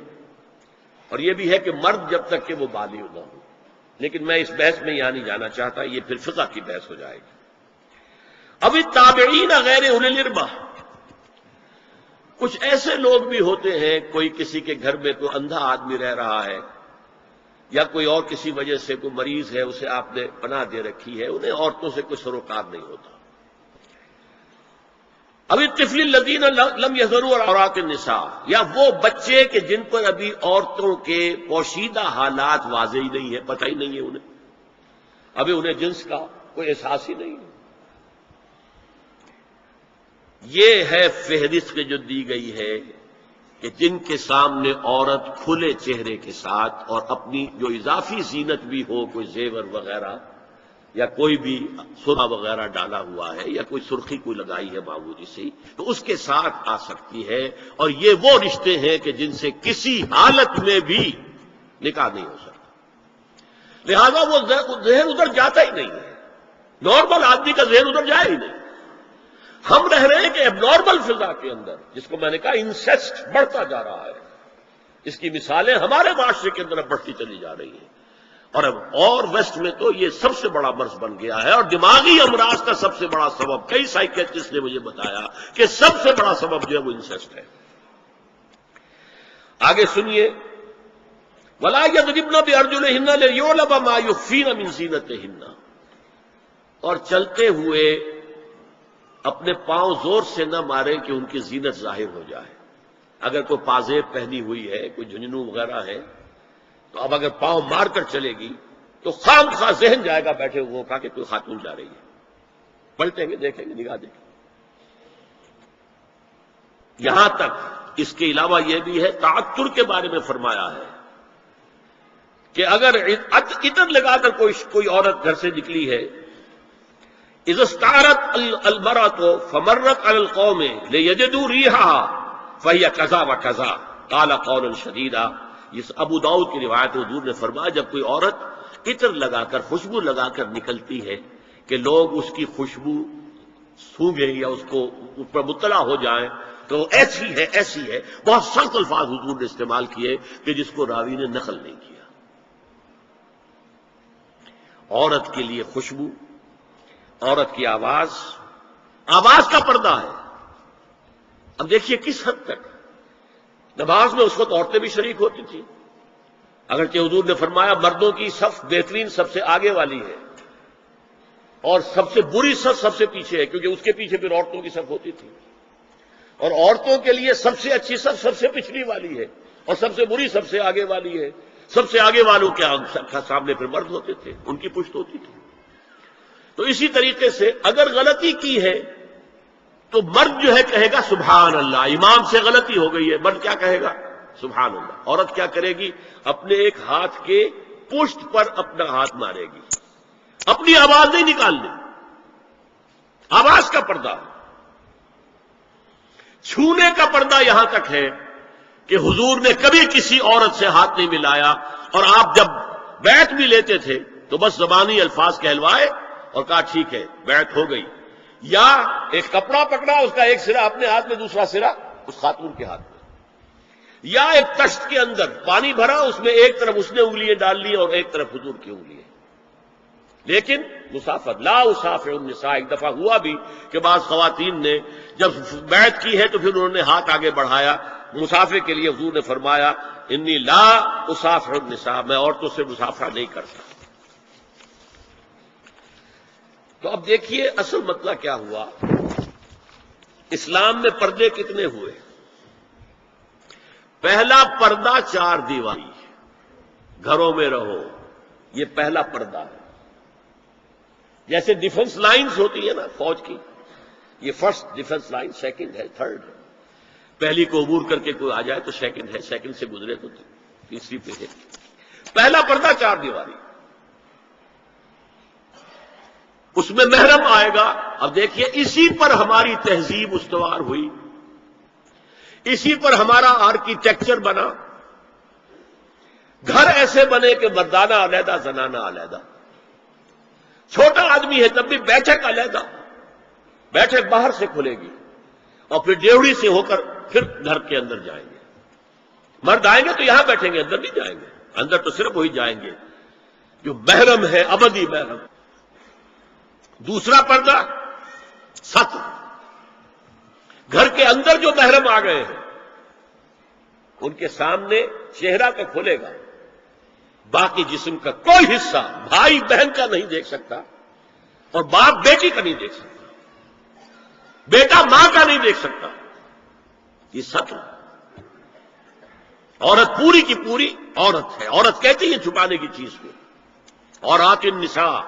اور یہ بھی ہے کہ مرد جب تک کہ وہ بالغ نہ ہو، لیکن میں اس بحث میں یہاں نہیں جانا چاہتا، یہ پھر فقہ کی بحث ہو جائے گی۔ اب التابعین غیر اولی الارباح، کچھ ایسے لوگ بھی ہوتے ہیں، کوئی کسی کے گھر میں کوئی اندھا آدمی رہ رہا ہے، یا کوئی اور کسی وجہ سے کوئی مریض ہے، اسے آپ نے پناہ دے رکھی ہے، انہیں عورتوں سے کوئی سروکار نہیں ہوتا۔ اب الطفل الذین لم یظہروا عورات النساء، یا وہ بچے کہ جن پر ابھی عورتوں کے پوشیدہ حالات واضح ہی نہیں ہے، پتہ ہی نہیں ہے انہیں، ابھی انہیں جنس کا کوئی احساس ہی نہیں ہے۔ یہ ہے فہرست جو دی گئی ہے کہ جن کے سامنے عورت کھلے چہرے کے ساتھ اور اپنی جو اضافی زینت بھی ہو، کوئی زیور وغیرہ یا کوئی بھی سرخ وغیرہ ڈالا ہوا ہے یا کوئی سرخی کوئی لگائی ہے معمولی سی، تو اس کے ساتھ آ سکتی ہے، اور یہ وہ رشتے ہیں کہ جن سے کسی حالت میں بھی نکاح نہیں ہو سکتا، لہذا وہ ذہن ادھر جاتا ہی نہیں ہے، نارمل آدمی کا ذہن ادھر جائے ہی نہیں۔ ہم رہ رہے ہیں کہ اب نارمل فضا کے اندر، جس کو میں نے کہا انسیسٹ بڑھتا جا رہا ہے، اس کی مثالیں ہمارے معاشرے کے اندر اب بڑھتی چلی جا رہی ہیں، اور ویسٹ میں تو یہ سب سے بڑا مرض بن گیا ہے، اور دماغی امراض کا سب سے بڑا سبب، کئی سائیکیٹرسٹ نے مجھے بتایا کہ سب سے بڑا سبب جو ہے وہ انسیسٹ ہے۔ آگے سنیے، وَلَا يَضْرِبْنَ بِأَرْجُلِهِنَّ لِيُعْلَمَ مَا يُخْفِينَ مِنْ زِينَتِهِنَّ، اور چلتے ہوئے اپنے پاؤں زور سے نہ مارے کہ ان کی زینت ظاہر ہو جائے۔ اگر کوئی پازیب پہنی ہوئی ہے، کوئی جھنجھنو وغیرہ ہے، تو اب اگر پاؤں مار کر چلے گی تو خام خواہ ذہن جائے گا بیٹھے ہوئے کا کہ کوئی خاتون جا رہی ہے، پلٹیں گے، دیکھیں گے، نگاہ دیکھیں گے۔ یہاں تک اس کے علاوہ یہ بھی ہے، تعطر کے بارے میں فرمایا ہے کہ اگر عطر لگا کر کوئی عورت گھر سے نکلی ہے، اذا استعارت المرأة فمرت على القوم ليجدوا ريحها فهي كذا وكذا قال قولا شديدا، اس ابو داؤد کی روایت حضور نے فرمایا جب کوئی عورت عطر لگا کر، خوشبو لگا کر نکلتی ہے کہ لوگ اس کی خوشبو سونگیں یا اس پر مطلع ہو جائیں تو ایسی ہے، ایسی ہے، بہت سخت الفاظ حضور نے استعمال کیے کہ جس کو راوی نے نقل نہیں کیا۔ عورت کے لیے خوشبو، عورت کی آواز کا پردہ ہے۔ اب دیکھیے کس حد تک نماز میں اس وقت عورتیں بھی شریک ہوتی تھیں، اگرچہ حضور نے فرمایا مردوں کی صف بہترین سب سے آگے والی ہے اور سب سے بری صف سب سے پیچھے ہے، کیونکہ اس کے پیچھے پھر عورتوں کی صف ہوتی تھی، اور عورتوں کے لیے سب سے اچھی صف سب سے پچھلی والی ہے اور سب سے بری سب سے آگے والی ہے۔ سب سے آگے والوں کے سامنے پھر مرد ہوتے تھے، ان کی پشت ہوتی تھی۔ تو اسی طریقے سے اگر غلطی کی ہے تو مرد جو ہے کہے گا سبحان اللہ، امام سے غلطی ہو گئی ہے، مرد کیا کہے گا؟ سبحان اللہ۔ عورت کیا کرے گی؟ اپنے ایک ہاتھ کے پشت پر اپنا ہاتھ مارے گی، اپنی آواز نہیں نکالنی، آواز کا پردہ۔ چھونے کا پردہ یہاں تک ہے کہ حضور نے کبھی کسی عورت سے ہاتھ نہیں ملایا، اور آپ جب بیعت بھی لیتے تھے تو بس زبانی الفاظ کہلوائے اور کہا ٹھیک ہے بیعت ہو گئی، یا ایک کپڑا پکڑا، اس کا ایک سرا اپنے ہاتھ میں، دوسرا سرا اس خاتون کے ہاتھ میں۔ یا ایک تشت کے اندر پانی بھرا، اس میں ایک طرف اس نے انگلیاں ڈال لی اور ایک طرف حضور کی انگلیاں، لیکن مسافر لا اسافر النساء۔ ایک دفعہ ہوا بھی کہ بعض خواتین نے جب بیعت کی ہے تو پھر انہوں نے ہاتھ آگے بڑھایا مسافر کے لیے، حضور نے فرمایا انی لا اسافر النساء، میں عورتوں سے مسافرہ نہیں کرتا۔ تو اب دیکھیے اصل مسئلہ کیا ہوا، اسلام میں پردے کتنے ہوئے؟ پہلا پردہ 4 دیواری، گھروں میں رہو، یہ پہلا پردہ ہے۔ جیسے ڈیفنس لائنز ہوتی ہے نا فوج کی، یہ فرسٹ ڈیفنس لائن، سیکنڈ ہے، تھرڈ ہے۔ پہلی کو عبور کر کے کوئی آ جائے تو سیکنڈ ہے، سیکنڈ سے گزرے تو تیسری پہ ہے۔ پہلا پردہ 4 دیواری، اس میں محرم آئے گا۔ اب دیکھیے اسی پر ہماری تہذیب استوار ہوئی، اسی پر ہمارا آرکیٹیکچر بنا۔ گھر ایسے بنے کہ مردانہ علیحدہ، زنانہ علیحدہ، چھوٹا آدمی ہے تب بھی بیٹھک علیحدہ، بیٹھک باہر سے کھلے گی اور پھر ڈیوڑی سے ہو کر پھر گھر کے اندر جائیں گے۔ مرد آئیں گے تو یہاں بیٹھیں گے، اندر نہیں جائیں گے، اندر تو صرف وہی جائیں گے جو محرم ہے، ابدی محرم۔ دوسرا پردہ ستر، گھر کے اندر جو محرم آ گئے ہیں ان کے سامنے چہرہ تو کھلے گا، باقی جسم کا کوئی حصہ بھائی بہن کا نہیں دیکھ سکتا، اور باپ بیٹی کا نہیں دیکھ سکتا، بیٹا ماں کا نہیں دیکھ سکتا۔ یہ ستر، عورت پوری کی پوری عورت ہے۔ عورت کہتی ہے چھپانے کی چیز کو، عورات النساء،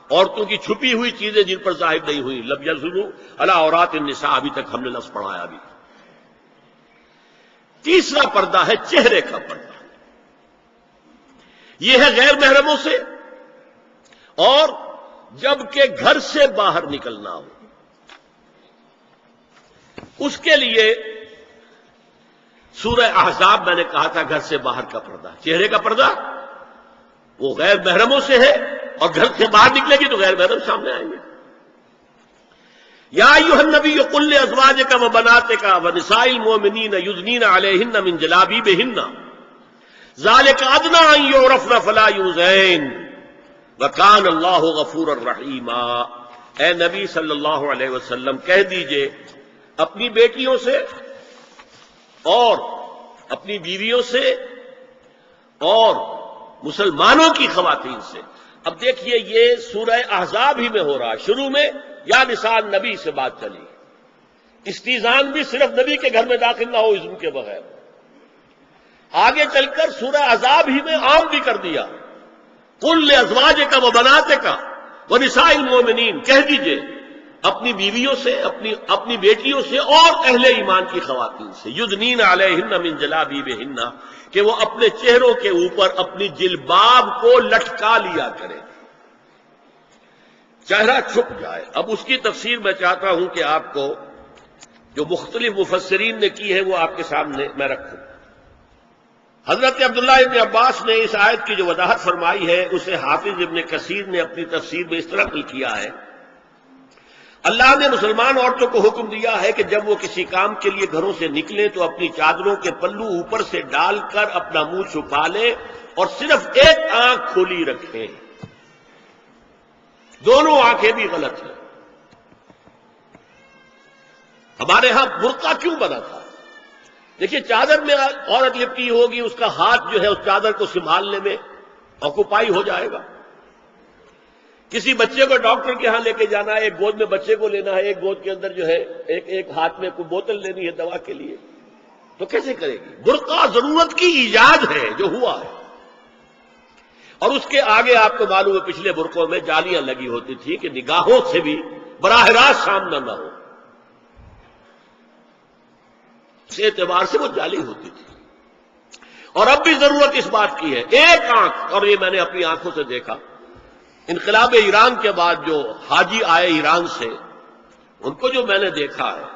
عورتوں کی چھپی ہوئی چیزیں جن پر ظاہر نہیں ہوئی، لم یظہروا علی عورات النساء، ابھی تک ہم نے لفظ پڑھایا بھی۔ تیسرا پردہ ہے چہرے کا پردہ، یہ ہے غیر محرموں سے، اور جب کہ گھر سے باہر نکلنا ہو اس کے لیے سورہ احزاب میں نے کہا تھا گھر سے باہر کا پردہ، چہرے کا پردہ وہ غیر محرموں سے ہے، اور گھر سے باہر نکلے گی تو غیر محرم سامنے آئیں گے۔ یا ایھا النبی قل لازواجک وبناتک ونساء المؤمنین یدنین علیہن من جلابیبہن ذالک ادنی ان یعرفن فلا یؤذین وکان اللہ غفورا رحیما۔ اے نبی صلی اللہ علیہ وسلم کہہ دیجئے اپنی بیٹیوں سے اور اپنی بیویوں سے اور مسلمانوں کی خواتین سے۔ اب دیکھیے یہ سورہ احزاب ہی میں ہو رہا ہے، شروع میں یا نساء نبی سے بات چلی، استیزان بھی صرف نبی کے گھر میں داخل نہ ہو اذن کے بغیر، آگے چل کر سورہ احزاب ہی میں عام بھی کر دیا، قل لازواجک وبناتک ونساء المؤمنین، کہہ دیجئے اپنی بیویوں سے، اپنی بیٹیوں سے اور اہل ایمان کی خواتین سے، یدنین علیہن من جلابیبہن، کہ وہ اپنے چہروں کے اوپر اپنی جلباب کو لٹکا لیا کرے، چہرہ چھپ جائے۔ اب اس کی تفسیر میں چاہتا ہوں کہ آپ کو جو مختلف مفسرین نے کی ہے وہ آپ کے سامنے میں رکھوں۔ حضرت عبداللہ ابن عباس نے اس آیت کی جو وضاحت فرمائی ہے اسے حافظ ابن کثیر نے اپنی تفسیر میں اس طرح نقل کیا ہے، اللہ نے مسلمان عورتوں کو حکم دیا ہے کہ جب وہ کسی کام کے لیے گھروں سے نکلیں تو اپنی چادروں کے پلو اوپر سے ڈال کر اپنا منہ چھپا لیں اور صرف ایک آنکھ کھلی رکھیں، دونوں آنکھیں بھی غلط ہیں۔ ہمارے ہاں برقع کیوں بنا تھا؟ دیکھیے چادر میں عورت لپٹی ہوگی، اس کا ہاتھ جو ہے اس چادر کو سنبھالنے میں آکوپائی ہو جائے گا۔ کسی بچے کو ڈاکٹر کے ہاں لے کے جانا ہے، ایک گود میں بچے کو لینا ہے، ایک گود کے اندر جو ہے ایک ہاتھ میں کوئی بوتل لینی ہے دوا کے لیے، تو کیسے کرے گی؟ برقع ضرورت کی ایجاد ہے جو ہوا ہے، اور اس کے آگے آپ کو معلوم ہے پچھلے برقعوں میں جالیاں لگی ہوتی تھی کہ نگاہوں سے بھی براہ راست سامنا نہ ہو، اس اعتبار سے وہ جالی ہوتی تھی۔ اور اب بھی ضرورت اس بات کی ہے، ایک آنکھ، اور یہ میں نے اپنی آنکھوں سے دیکھا، انقلاب ایران کے بعد جو حاجی آئے ایران سے، ان کو جو میں نے دیکھا ہے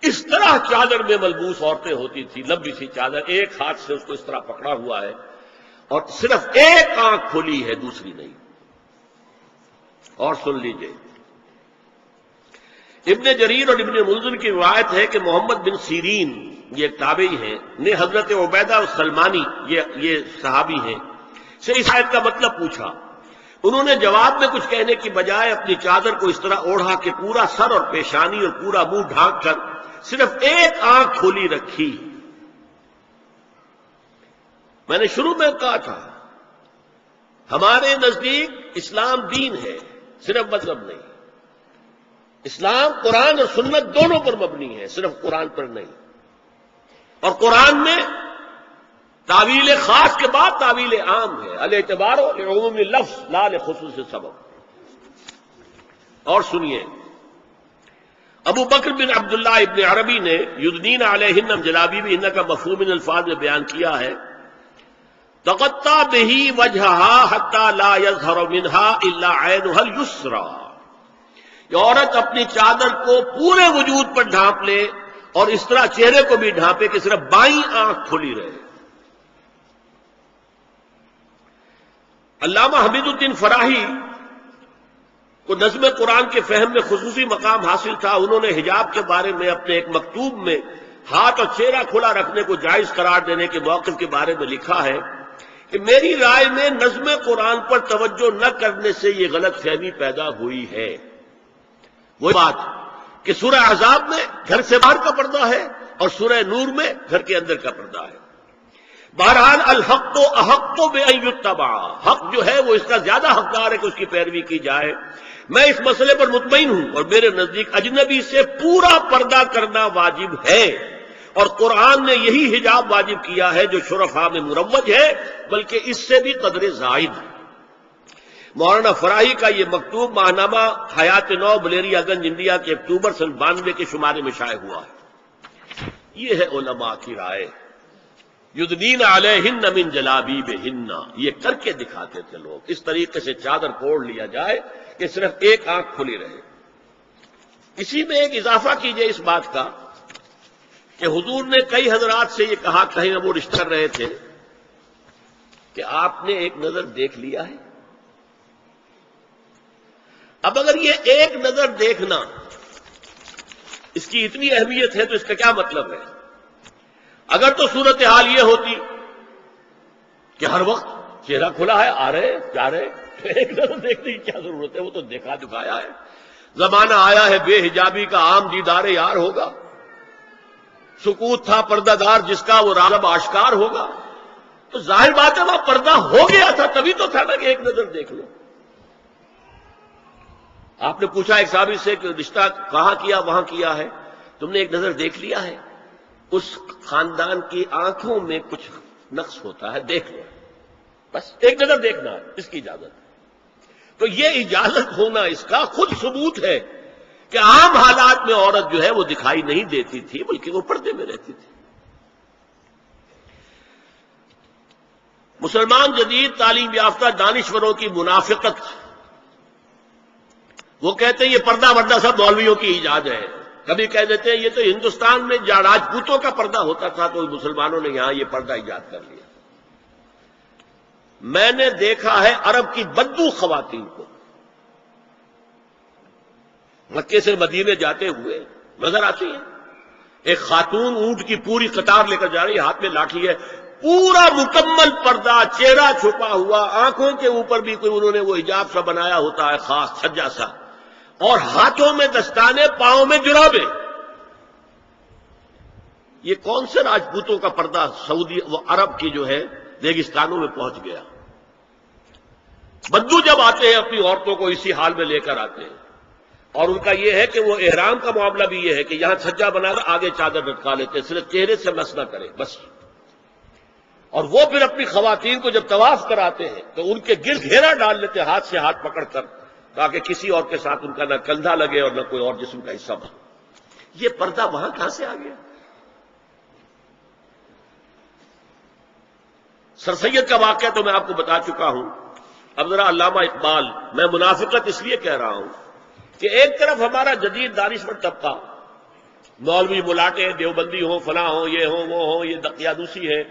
اس طرح چادر میں ملبوس عورتیں ہوتی تھی، لمبی سی چادر، ایک ہاتھ سے اس کو اس طرح پکڑا ہوا ہے اور صرف ایک آنکھ کھلی ہے دوسری نہیں۔ اور سن لیجئے، ابن جریر اور ابن منذر کی روایت ہے کہ محمد بن سیرین، یہ ایک تابعی ہیں، نے حضرت عبیدہ السلمانی، یہ صحابی ہیں، سے اس آیت کا مطلب پوچھا۔ انہوں نے جواب میں کچھ کہنے کی بجائے اپنی چادر کو اس طرح اوڑھا کہ پورا سر اور پیشانی اور پورا منہ ڈھانک کر صرف ایک آنکھ کھولی رکھی۔ میں نے شروع میں کہا تھا ہمارے نزدیک اسلام دین ہے، صرف مذہب نہیں۔ اسلام قرآن اور سنت دونوں پر مبنی ہے، صرف قرآن پر نہیں۔ اور قرآن میں تعویل خاص کے بعد تعویل عام ہے، الاعتبار لعموم لفظ لا لخصوص سبب۔ اور سنیے، ابو بکر بن عبداللہ ابن عربی نے یدنین علیہن جلابیب کا مفہوم ان الفاظ میں بیان کیا ہے، تغطى به وجهها حتى لا يظهر منها الا عينها اليسرى۔ یہ عورت اپنی چادر کو پورے وجود پر ڈھانپ لے اور اس طرح چہرے کو بھی ڈھانپے کہ صرف بائیں آنکھ کھلی رہے۔ علامہ حمید الدین فراہی کو نظم قرآن کے فہم میں خصوصی مقام حاصل تھا۔ انہوں نے حجاب کے بارے میں اپنے ایک مکتوب میں ہاتھ اور چہرہ کھلا رکھنے کو جائز قرار دینے کے موقف کے بارے میں لکھا ہے کہ میری رائے میں نظم قرآن پر توجہ نہ کرنے سے یہ غلط فہمی پیدا ہوئی ہے۔ وہ بات کہ سورہ احزاب میں گھر سے باہر کا پردہ ہے اور سورہ نور میں گھر کے اندر کا پردہ ہے۔ بہرحال الحق احق بان یتبع، حق جو ہے وہ اس کا زیادہ حقدار ہے کہ اس کی پیروی کی جائے۔ میں اس مسئلے پر مطمئن ہوں اور میرے نزدیک اجنبی سے پورا پردہ کرنا واجب ہے، اور قرآن نے یہی حجاب واجب کیا ہے جو شرفاء میں مروج ہے، بلکہ اس سے بھی قدر زائد۔ مولانا فراہی کا یہ مکتوب ماہنامہ حیات نو بلیریا گنج انڈیا کے اکتوبر سن 92 کے شمارے میں شائع ہوا ہے۔ یہ ہے علماء کی رائے۔ یدنین علیہن من جلابیبہن، یہ کر کے دکھاتے تھے لوگ، اس طریقے سے چادر کو اوڑھ لیا جائے کہ صرف ایک آنکھ کھلی رہے۔ اسی میں ایک اضافہ کیجئے اس بات کا کہ حضور نے کئی حضرات سے یہ کہا، کہیں وہ رشتہ کر رہے تھے کہ آپ نے ایک نظر دیکھ لیا ہے۔ اب اگر یہ ایک نظر دیکھنا اس کی اتنی اہمیت ہے تو اس کا کیا مطلب ہے؟ اگر تو صورتحال یہ ہوتی کہ ہر وقت چہرہ کھلا ہے، آ رہے جا رہے، تو ایک نظر دیکھنے کی کیا ضرورت ہے؟ وہ تو دیکھا دکھایا ہے۔ زمانہ آیا ہے بے حجابی کا، عام دیدار یار ہوگا۔ سکوت تھا پردہ دار جس کا، وہ رازب آشکار ہوگا۔ تو ظاہر بات ہے وہاں پردہ ہو گیا تھا، تبھی تو تھا نا کہ ایک نظر دیکھ لو۔ آپ نے پوچھا ایک صحابی سے کہ رشتہ کہاں کیا؟ وہاں کیا ہے۔ تم نے ایک نظر دیکھ لیا ہے؟ اس خاندان کی آنکھوں میں کچھ نقص ہوتا ہے، دیکھ لو، بس ایک نظر دیکھنا ہے، اس کی اجازت ہے۔ تو یہ اجازت ہونا اس کا خود ثبوت ہے کہ عام حالات میں عورت جو ہے وہ دکھائی نہیں دیتی تھی، بلکہ وہ پردے میں رہتی تھی۔ مسلمان جدید تعلیم یافتہ دانشوروں کی منافقت، وہ کہتے ہیں یہ پردہ وردہ سب مولویوں کی ایجاد ہے۔ کبھی کہہ دیتے ہیں یہ تو ہندوستان میں راجپوتوں کا پردہ ہوتا تھا تو مسلمانوں نے یہاں یہ پردہ ایجاد کر لیا۔ میں نے دیکھا ہے عرب کی بدو خواتین کو مکے سے مدینے جاتے ہوئے نظر آتی ہیں۔ ایک خاتون اونٹ کی پوری قطار لے کر جا رہی ہے، ہاتھ میں لاٹھی ہے، پورا مکمل پردہ، چہرہ چھپا ہوا، آنکھوں کے اوپر بھی کوئی انہوں نے وہ حجاب سا بنایا ہوتا ہے خاص چھجا سا، اور ہاتھوں میں دستانے، پاؤں میں جرابیں۔ یہ کون سے راجپوتوں کا پردہ سعودی و عرب کی جو ہے ریگستانوں میں پہنچ گیا؟ بدو جب آتے ہیں اپنی عورتوں کو اسی حال میں لے کر آتے ہیں، اور ان کا یہ ہے کہ وہ احرام کا معاملہ بھی یہ ہے کہ یہاں چھجا بنا کر آگے چادر لٹکا لیتے ہیں، صرف چہرے سے مس نہ کرے بس۔ اور وہ پھر اپنی خواتین کو جب طواف کراتے ہیں تو ان کے گرد گھیرا ڈال لیتے ہیں ہاتھ سے ہاتھ پکڑ کر، تاکہ کسی اور کے ساتھ ان کا نہ کندھا لگے اور نہ کوئی اور جسم کا حصہ بنے۔ یہ پردہ وہاں کہاں سے آ گیا؟ سر سید کا واقعہ تو میں آپ کو بتا چکا ہوں۔ اب ذرا علامہ اقبال، میں منافقت اس لیے کہہ رہا ہوں کہ ایک طرف ہمارا جدید دانشور طبقہ، مولوی ملاٹے دیوبندی ہوں، فلاں ہوں، یہ ہوں وہ ہوں، یہ دقیانوسی ہے،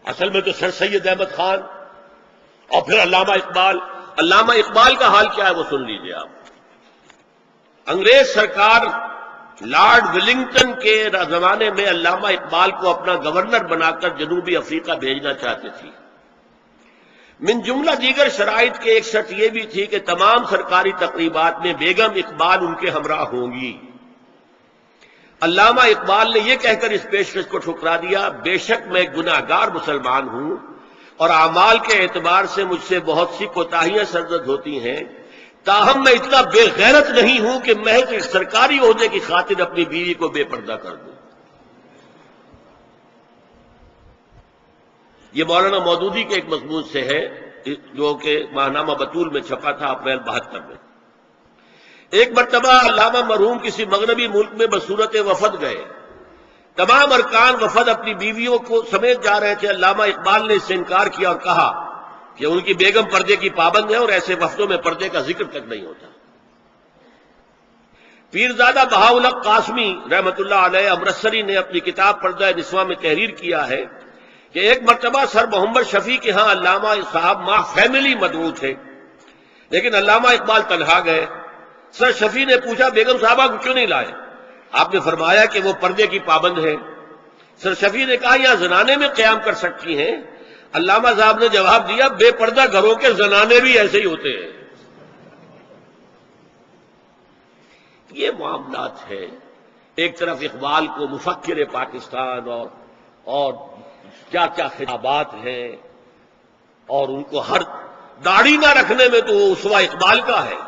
اصل میں تو سر سید احمد خان، اور پھر علامہ اقبال۔ علامہ اقبال کا حال کیا ہے وہ سن لیجئے آپ۔ انگریز سرکار لارڈ ولنگٹن کے زمانے میں علامہ اقبال کو اپنا گورنر بنا کر جنوبی افریقہ بھیجنا چاہتے تھی۔ من جملہ دیگر شرائط کے ایک شرط یہ بھی تھی کہ تمام سرکاری تقریبات میں بیگم اقبال ان کے ہمراہ ہوں گی۔ علامہ اقبال نے یہ کہہ کر اس پیشکش کو ٹھکرا دیا، بے شک میں گناہ گار مسلمان ہوں اور اعمال کے اعتبار سے مجھ سے بہت سی کوتاہیاں سرزد ہوتی ہیں، تاہم میں اتنا بے غیرت نہیں ہوں کہ محض ایک سرکاری عہدے کی خاطر اپنی بیوی کو بے پردہ کر دوں۔ یہ مولانا مودودی کے ایک مضمون سے ہے جو کہ ماہنامہ بطول میں چھپا تھا اپریل 72 میں۔ ایک مرتبہ علامہ مرحوم کسی مغربی ملک میں بصورت وفد گئے، تمام ارکان وفد اپنی بیویوں کو سمیت جا رہے تھے۔ علامہ اقبال نے اس سے انکار کیا اور کہا کہ ان کی بیگم پردے کی پابند ہے اور ایسے وفدوں میں پردے کا ذکر تک نہیں ہوتا۔ پیرزادہ بہاءالحق قاسمی رحمۃ اللہ علیہ امرتسری نے اپنی کتاب پردہ نسواں میں تحریر کیا ہے کہ ایک مرتبہ سر محمد شفیع کے ہاں علامہ صاحب ماہ فیملی مدعو تھے، لیکن علامہ اقبال تنہا گئے۔ سر شفیع نے پوچھا بیگم صاحبہ کو کیوں نہیں لائے؟ آپ نے فرمایا کہ وہ پردے کی پابند ہے۔ سر شفیع نے کہا یہاں زنانے میں قیام کر سکتی ہیں؟ علامہ صاحب نے جواب دیا بے پردہ گھروں کے زنانے بھی ایسے ہی ہوتے ہیں۔ یہ معاملات ہے، ایک طرف اقبال کو مفکر پاکستان اور کیا کیا خطابات ہیں، اور ان کو ہر داڑھی نہ رکھنے میں تو وہ اسوہ اقبال کا ہے،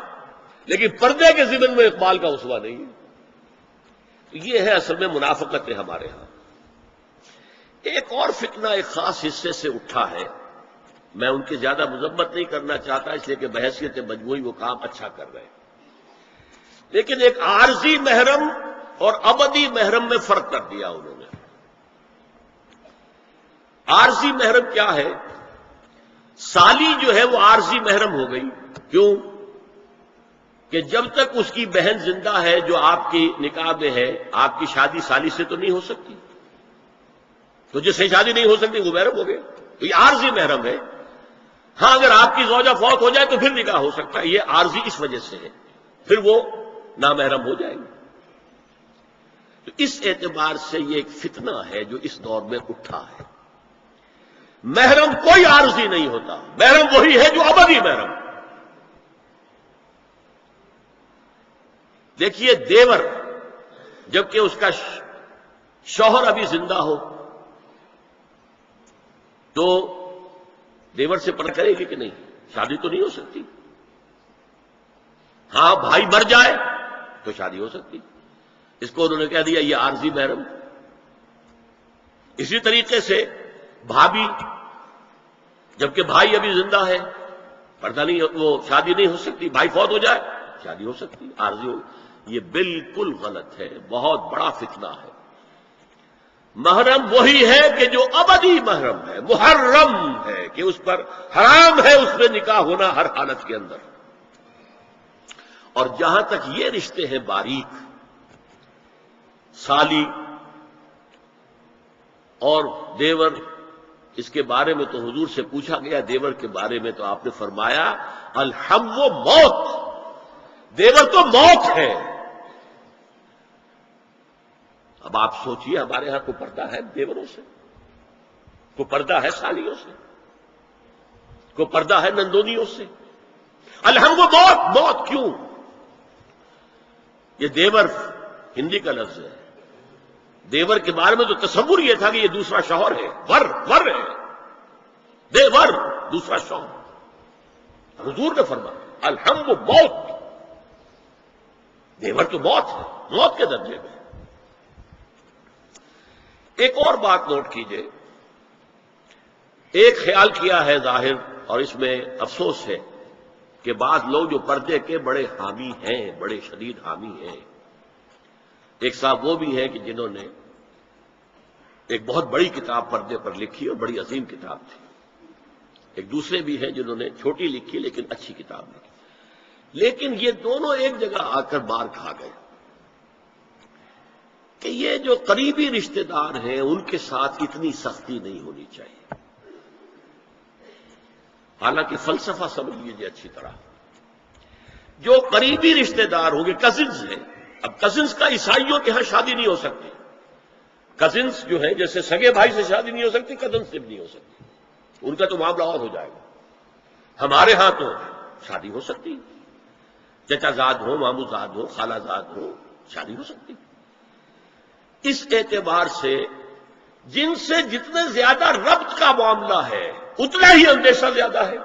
لیکن پردے کے ضمن میں اقبال کا اسوہ نہیں ہے۔ یہ ہے اصل میں منافقت ہے ہمارے ہاں۔ ایک اور فتنہ ایک خاص حصے سے اٹھا ہے، میں ان کی زیادہ مذمت نہیں کرنا چاہتا اس لیے کہ بحیثیت مجموعی وہ کام اچھا کر رہے ہیں، لیکن ایک عارضی محرم اور ابدی محرم میں فرق کر دیا انہوں نے۔ عارضی محرم کیا ہے؟ سالی جو ہے وہ عارضی محرم ہو گئی۔ کیوں؟ کہ جب تک اس کی بہن زندہ ہے جو آپ کی نکاح میں ہے، آپ کی شادی سالی سے تو نہیں ہو سکتی، تو جس سے شادی نہیں ہو سکتی وہ محرم ہو گئے، تو یہ عارضی محرم ہے۔ ہاں اگر آپ کی زوجہ فوت ہو جائے تو پھر نکاح ہو سکتا ہے، یہ عارضی اس وجہ سے ہے، پھر وہ نامحرم ہو جائے گی۔ تو اس اعتبار سے یہ ایک فتنہ ہے جو اس دور میں اٹھا ہے۔ محرم کوئی عارضی نہیں ہوتا، محرم وہی ہے جو ابدی محرم۔ دیکھیے دیور جبکہ اس کا شوہر ابھی زندہ ہو تو دیور سے پردہ کرے گی کہ نہیں؟ شادی تو نہیں ہو سکتی۔ ہاں بھائی مر جائے تو شادی ہو سکتی، اس کو انہوں نے کہہ دیا یہ عارضی محرم۔ اسی طریقے سے بھابھی جبکہ بھائی ابھی زندہ ہے، پردہ نہیں، وہ شادی نہیں ہو سکتی، بھائی فوت ہو جائے شادی ہو سکتی، عارضی ہو۔ یہ بالکل غلط ہے، بہت بڑا فتنہ ہے۔ محرم وہی ہے کہ جو ابدی محرم ہے، محرم ہے کہ اس پر حرام ہے اس میں نکاح ہونا ہر حالت کے اندر۔ اور جہاں تک یہ رشتے ہیں باریک، سالی اور دیور، اس کے بارے میں تو حضور سے پوچھا گیا دیور کے بارے میں، تو آپ نے فرمایا الحم و موت، دیور تو موت ہے۔ اب آپ سوچئے ہمارے ہاں کو پردہ ہے دیوروں سے، کو پردہ ہے سالیوں سے، کو پردہ ہے نندونیوں سے؟ الحم و موت، موت کیوں؟ یہ دیور ہندی کا لفظ ہے، دیور کے بارے میں تو تصور یہ تھا کہ یہ دوسرا شوہر ہے، ور ہے، دیور دوسرا شوہر۔ حضور نے فرمایا الحم و موت، دیور تو موت ہے، موت کے درجے میں۔ ایک اور بات نوٹ کیجئے، ایک خیال کیا ہے ظاہر، اور اس میں افسوس ہے کہ بعض لوگ جو پردے کے بڑے حامی ہیں، بڑے شدید حامی ہیں، ایک صاحب وہ بھی ہیں کہ جنہوں نے ایک بہت بڑی کتاب پردے پر لکھی اور بڑی عظیم کتاب تھی، ایک دوسرے بھی ہیں جنہوں نے چھوٹی لکھی لیکن اچھی کتاب لکھی، لیکن یہ دونوں ایک جگہ آ کر مار کھا گئے کہ یہ جو قریبی رشتہ دار ہیں ان کے ساتھ اتنی سختی نہیں ہونی چاہیے۔ حالانکہ فلسفہ سمجھ لیجیے اچھی طرح، جو قریبی رشتہ دار ہوں گے، کزنز ہیں. اب کزنز کا عیسائیوں کے ہاں شادی نہیں ہو سکتی. کزنز جو ہیں جیسے سگے بھائی سے شادی نہیں ہو سکتی، کزنز سے بھی نہیں ہو سکتی. ان کا تو معاملہ اور ہو جائے گا. ہمارے ہاں تو شادی ہو سکتی، چچا زاد ہو، مامو زاد ہو، خالہ زاد ہو، شادی ہو سکتی. اس اعتبار سے جن سے جتنے زیادہ ربط کا معاملہ ہے اتنا ہی اندیشہ زیادہ ہے.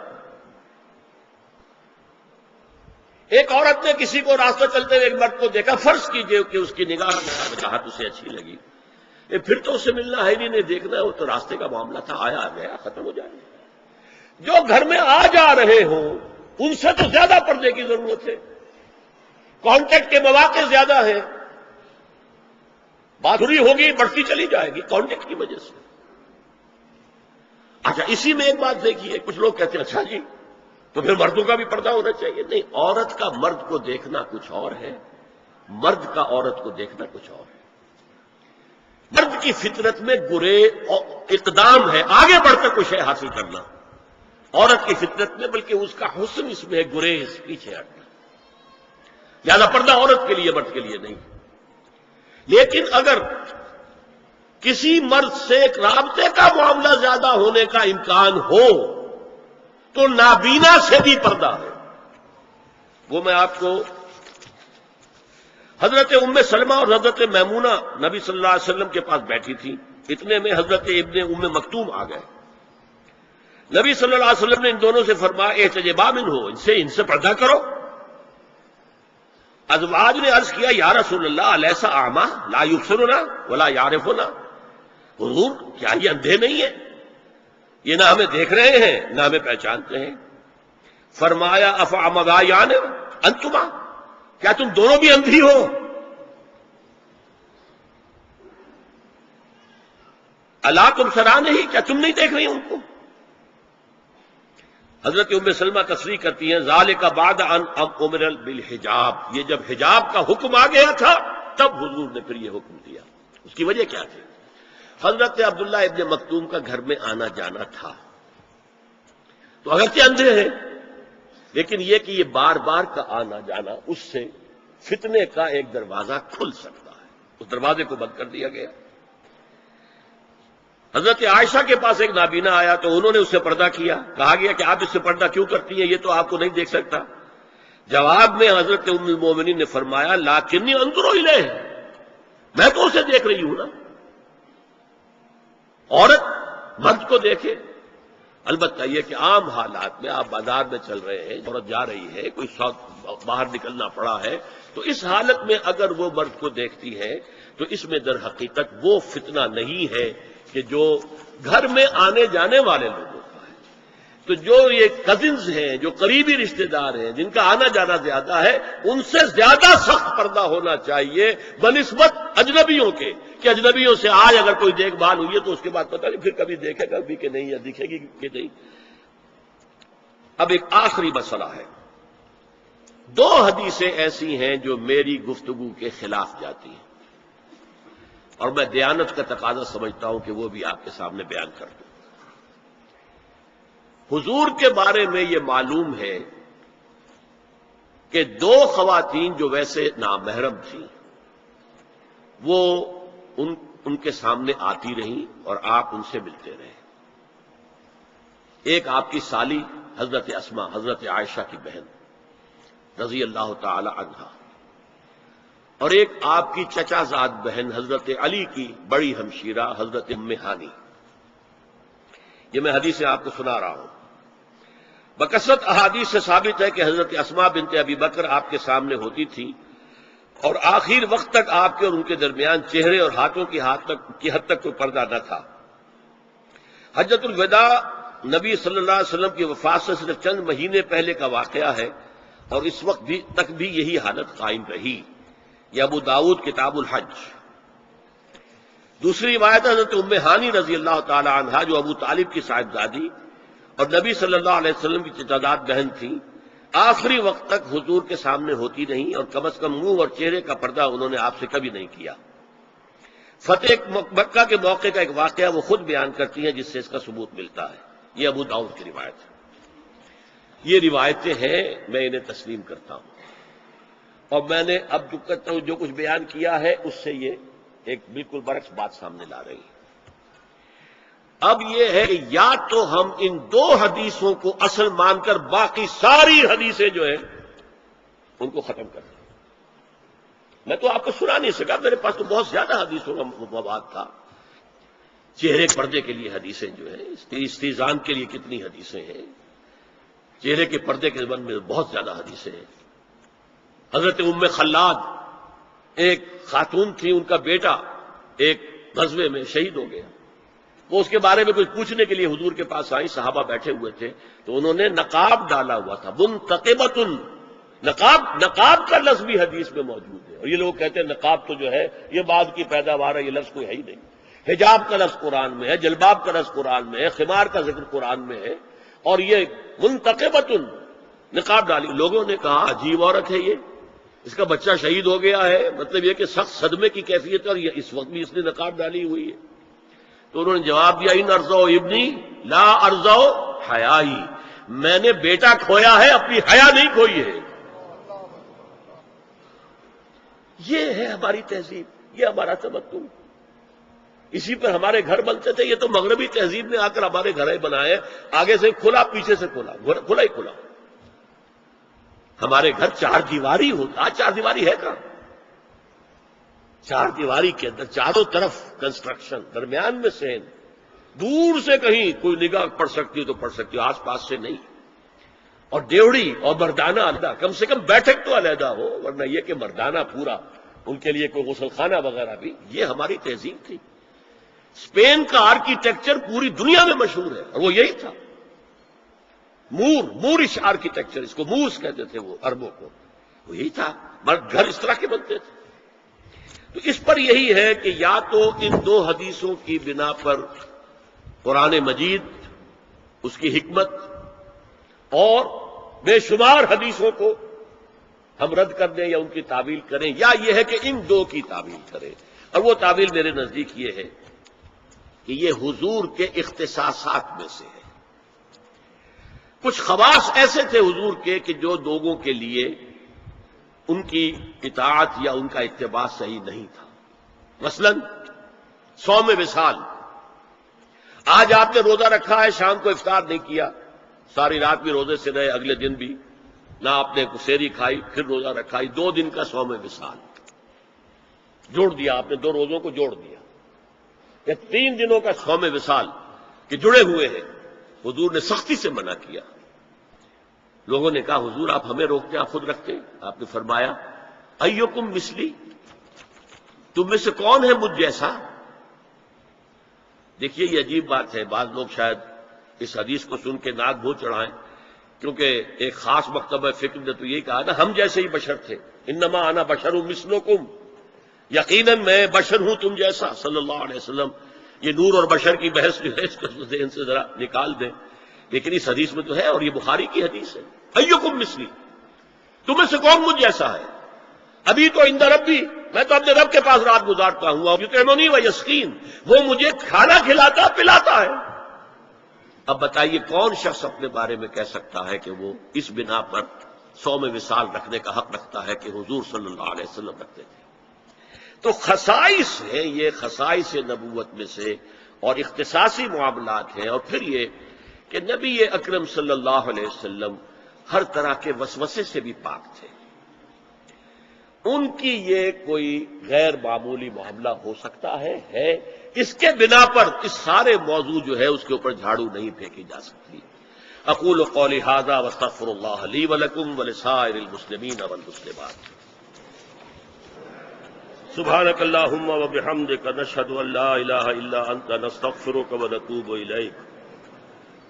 ایک عورت نے کسی کو راستہ چلتے ہوئے ایک مرد کو دیکھا، فرض کیجئے کہ اس کی نگاہ میں کہا تو اسے اچھی لگی، پھر تو اسے ملنا ہے نہیں دیکھنا ہے، وہ تو راستے کا معاملہ تھا، آیا گیا ختم ہو جائے. جو گھر میں آ جا رہے ہوں ان سے تو زیادہ پردے کی ضرورت ہے. کانٹیکٹ کے مواقع زیادہ ہیں، بات ہوئی ہوگی بڑھتی چلی جائے گی کانٹیکٹ کی وجہ سے. اچھا اسی میں ایک بات دیکھیے، کچھ لوگ کہتے ہیں اچھا جی تو پھر مردوں کا بھی پردہ ہونا چاہیے. نہیں، عورت کا مرد کو دیکھنا کچھ اور ہے، مرد کا عورت کو دیکھنا کچھ اور ہے. مرد کی فطرت میں گرے اقدام ہے، آگے بڑھ کر کچھ ہے حاصل کرنا. عورت کی فطرت میں بلکہ اس کا حسن اس میں ہے گریز، پیچھے ہٹنا. لہذا پردہ عورت کے لیے، مرد کے لیے نہیں. لیکن اگر کسی مرد سے ایک رابطے کا معاملہ زیادہ ہونے کا امکان ہو تو نابینا سے بھی پردہ ہے. وہ میں آپ کو حضرت ام سلمہ اور حضرت میمونہ نبی صلی اللہ علیہ وسلم کے پاس بیٹھی تھی، اتنے میں حضرت ابن ام مکتوم آ گئے. نبی صلی اللہ علیہ وسلم نے ان دونوں سے فرمایا احتجبا منہ، ان سے پردہ کرو. ازواج نے عرض کیا یا رسول اللہ الیسا اعمی لا یبصرنا ولا یعرفنا، حضور کیا یہ اندھے نہیں ہیں؟ یہ نہ ہمیں دیکھ رہے ہیں نہ ہمیں پہچانتے ہیں. فرمایا افعمغایان انتما، کیا تم دونوں بھی اندھی ہو؟ الا تبصران نہیں، کیا تم نہیں دیکھ رہی ان کو؟ حضرت ام سلمہ تصریح کرتی ہیں ذالک بعد ان امر بالحجاب، یہ جب حجاب کا حکم آ گیا تھا تب حضور نے پھر یہ حکم دیا. اس کی وجہ کیا تھی؟ حضرت عبداللہ ابن مکتوم کا گھر میں آنا جانا تھا، تو اگرچہ اندھے ہیں لیکن یہ کہ یہ بار بار کا آنا جانا اس سے فتنے کا ایک دروازہ کھل سکتا ہے. اس دروازے کو بند کر دیا گیا. حضرت عائشہ کے پاس ایک نابینا آیا تو انہوں نے اس سے پردہ کیا. کہا گیا کہ آپ اس سے پردہ کیوں کرتی ہیں، یہ تو آپ کو نہیں دیکھ سکتا. جواب میں حضرت ام المومنین نے فرمایا لاکنی انظر الیہ، میں تو اسے دیکھ رہی ہوں نا. عورت مرد کو دیکھے. البتہ یہ کہ عام حالات میں آپ بازار میں چل رہے ہیں، عورت جا رہی ہے، کوئی شوق باہر نکلنا پڑا ہے، تو اس حالت میں اگر وہ مرد کو دیکھتی ہے تو اس میں در حقیقت وہ فتنہ نہیں ہے کہ جو گھر میں آنے جانے والے لوگوں کا ہے. تو جو یہ کزنز ہیں، جو قریبی رشتہ دار ہیں، جن کا آنا جانا زیادہ ہے، ان سے زیادہ سخت پردہ ہونا چاہیے بنسبت اجنبیوں کے، کہ اجنبیوں سے آج اگر کوئی دیکھ بھال ہوئی ہے تو اس کے بعد پتہ نہیں پھر کبھی دیکھے گا بھی کہ نہیں، یا دکھے گی کہ نہیں. اب ایک آخری مسئلہ ہے. دو حدیثیں ایسی ہیں جو میری گفتگو کے خلاف جاتی ہیں اور میں دیانت کا تقاضا سمجھتا ہوں کہ وہ بھی آپ کے سامنے بیان کر دوں. حضور کے بارے میں یہ معلوم ہے کہ دو خواتین جو ویسے نامحرم تھیں وہ ان کے سامنے آتی رہیں اور آپ ان سے ملتے رہے. ایک آپ کی سالی حضرت اسما، حضرت عائشہ کی بہن رضی اللہ تعالی عنہا، اور ایک آپ کی چچا زاد بہن حضرت علی کی بڑی ہمشیرہ حضرت ام ہانی. یہ میں حدیث آپ کو سنا رہا ہوں. بکثرت احادیث سے ثابت ہے کہ حضرت اسما بنت ابی بکر آپ کے سامنے ہوتی تھی اور آخر وقت تک آپ کے اور ان کے درمیان چہرے اور ہاتھوں کی حد تک کوئی پردہ نہ تھا. حجۃ الوداع نبی صلی اللہ علیہ وسلم کی وفات سے صرف چند مہینے پہلے کا واقعہ ہے اور اس وقت تک بھی یہی حالت قائم رہی. یہ ابو داؤد کتاب الحج. دوسری روایت حضرت ام ہانی رضی اللہ تعالی عنہا جو ابو طالب کی صاحبزادی اور نبی صلی اللہ علیہ وسلم کی چچاداد بہن تھی، آخری وقت تک حضور کے سامنے ہوتی نہیں اور کم از کم منہ اور چہرے کا پردہ انہوں نے آپ سے کبھی نہیں کیا. فتح مکہ کے موقع کا ایک واقعہ وہ خود بیان کرتی ہیں جس سے اس کا ثبوت ملتا ہے. یہ ابو داؤد کی روایت ہے. یہ روایتیں ہیں، میں انہیں تسلیم کرتا ہوں. اور میں نے اب جو کچھ بیان کیا ہے اس سے یہ ایک بالکل برعکس بات سامنے لا رہی ہے۔ اب یہ ہے کہ یا تو ہم ان دو حدیثوں کو اصل مان کر باقی ساری حدیثیں جو ہیں ان کو ختم کر دیں۔ میں تو آپ کو سنا نہیں سکا، میرے پاس تو بہت زیادہ حدیثوں کا مواد تھا۔ چہرے پردے کے لیے حدیثیں جو ہیں، استیزان کے لیے کتنی حدیثیں ہیں، چہرے کے پردے کے زبان میں بہت زیادہ حدیثیں ہیں۔ حضرت ام خلاد ایک خاتون تھی، ان کا بیٹا ایک غزوے میں شہید ہو گیا، وہ اس کے بارے میں کچھ پوچھنے کے لیے حضور کے پاس آئی، صحابہ بیٹھے ہوئے تھے تو انہوں نے نقاب ڈالا ہوا تھا، منتقبۃ، نقاب کا لفظ بھی حدیث میں موجود ہے، اور یہ لوگ کہتے ہیں نقاب تو جو ہے یہ بعد کی پیداوار ہے، یہ لفظ کوئی ہے ہی نہیں۔ حجاب کا لفظ قرآن میں ہے، جلباب کا لفظ قرآن میں ہے، خمار کا ذکر قرآن میں ہے، اور یہ منتقبۃ، نقاب ڈالی۔ لوگوں نے کہا عجیب عورت ہے یہ، اس کا بچہ شہید ہو گیا ہے، مطلب یہ کہ سخت صدمے کی کیفیت ہے، اور یہ اس وقت بھی اس نے نقاب ڈالی ہوئی ہے۔ تو انہوں نے جواب دیا ان ارزو ابنی لا ارزو حیائی، میں نے بیٹا کھویا ہے، اپنی حیا نہیں کھوئی ہے۔ یہ ہے ہماری تہذیب، یہ ہمارا تمدن، اسی پر ہمارے گھر بنتے تھے۔ یہ تو مغربی تہذیب نے آ کر ہمارے گھر بنائے، آگے سے کھلا پیچھے سے کھلا، کھلا ہی کھلا۔ ہمارے گھر چار دیواری ہوتا، آج چار دیواری ہے کہاں؟ چار دیواری کے اندر چاروں طرف کنسٹرکشن، درمیان میں سین، دور سے کہیں کوئی نگاہ پڑ سکتی ہو تو پڑ سکتی ہو، آس پاس سے نہیں۔ اور ڈیوڑی اور مردانہ علیحدہ، کم سے کم بیٹھک تو علیحدہ ہو، ورنہ یہ کہ مردانہ پورا، ان کے لیے کوئی غسل خانہ وغیرہ بھی۔ یہ ہماری تہذیب تھی۔ اسپین کا آرکیٹیکچر پوری دنیا میں مشہور ہے، اور وہ یہی تھا، مورش آرکیٹیکچر، اس کو مورس کہتے تھے وہ عربوں کو، وہ یہی تھا، مرد گھر اس طرح کے بنتے تھے۔ تو اس پر یہی ہے کہ یا تو ان دو حدیثوں کی بنا پر قرآن مجید، اس کی حکمت اور بے شمار حدیثوں کو ہم رد کر دیں یا ان کی تعویل کریں، یا یہ ہے کہ ان دو کی تعویل کریں۔ اور وہ تعویل میرے نزدیک یہ ہے کہ یہ حضور کے اختصاصات میں سے ہے۔ کچھ خواص ایسے تھے حضور کے کہ جو لوگوں کے لیے ان کی اطاعت یا ان کا اتباع صحیح نہیں تھا۔ مثلا صوم وصال، آج آپ نے روزہ رکھا ہے، شام کو افطار نہیں کیا، ساری رات بھی روزے سے رہے، اگلے دن بھی نہ آپ نے سحری کھائی، پھر روزہ رکھا، 2 دن کا صوم وصال جوڑ دیا آپ نے، 2 روزوں کو جوڑ دیا، یا 3 دنوں کا صوم وصال کہ جڑے ہوئے ہیں، حضور نے سختی سے منع کیا۔ لوگوں نے کہا حضور آپ ہمیں روکتے، آپ خود رکھتے؟ آپ نے فرمایا ایکم مثلی، تم میں سے کون ہے مجھ جیسا؟ دیکھیے یہ عجیب بات ہے، بعض لوگ شاید اس حدیث کو سن کے ناک بھو چڑھائیں، کیونکہ ایک خاص مکتبہ فکر نے تو یہی کہا نا ہم جیسے ہی بشر تھے، انما انا بشر مثلکم، یقیناً میں بشر ہوں تم جیسا، صلی اللہ علیہ وسلم۔ یہ نور اور بشر کی بحث جو ہے اس کو ذہن سے ذرا نکال دیں، لیکن اس حدیث میں تو ہے، اور یہ بخاری کی حدیث ہے، ایکم مثلی، تم میں سے کون مجھ جیسا ہے؟ ابھی تو عند ربی، میں تو اپنے رب کے پاس رات گزارتا ہوں، اور یطعمنی و یسقین، وہ مجھے کھانا کھلاتا پلاتا ہے۔ اب بتائیے کون شخص اپنے بارے میں کہہ سکتا ہے کہ وہ اس بنا پر صوم وصال رکھنے کا حق رکھتا ہے کہ حضور صلی اللہ علیہ وسلم رکھتے تھے؟ تو خصائص ہیں یہ، خصائص نبوت میں سے، اور اختصاصی معاملات ہیں، اور پھر یہ کہ نبی اکرم صلی اللہ علیہ وسلم ہر طرح کے وسوسے سے بھی پاک تھے۔ ان کی یہ کوئی غیر معمولی معاملہ ہو سکتا ہے، اس کے بنا پر اس سارے موضوع جو ہے اس کے اوپر جھاڑو نہیں پھینکی جا سکتی۔ اقول قولی ھذا واستغفر اللہ لی ولکم ولسائر المسلمین والمسلمات۔ سبحانک اللہم وبحمدک، نشہد ان لا الہ الا انت، نستغفرک ونتوب الیک۔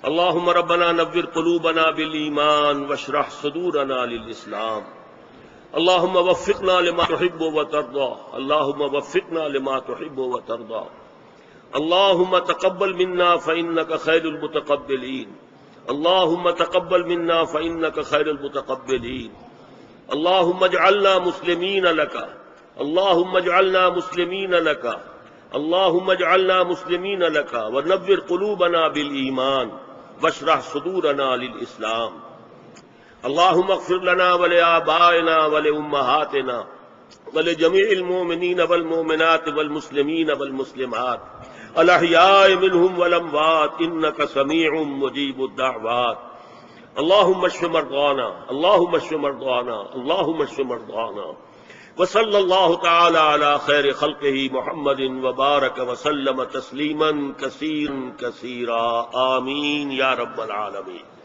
اللہم ربنا نور قلوبنا بالایمان واشرح صدورنا للاسلام۔ اللہم وفقنا لما تحب وترضى، اللہم وفقنا لما تحب وترضى۔ اللہم تقبل منا فإنک خیر المتقبلین، اللہم تقبل منا فإنک خیر المتقبلین۔ اللہم اجعلنا مسلمین لک، اللہم اجعلنا مسلمین لک، اللہم اجعلنا مسلمین لک، ونور قلوبنا بالایمان واشرح صدورنا للاسلام۔ اللهم اغفر لنا ولآبائنا ولأمهاتنا ولجميع المؤمنين والمؤمنات والمسلمين والمسلمات الأحياء منهم والأموات إنك سميع مجيب الدعوات. اللهم اشف مرضانا اللهم اشف مرضانا اللهم اشف مرضانا. وصلى الله تعالى على خير خلقه محمد وبارك وسلم تسليما كثيرا كثيرا. آمين يا رب العالمين.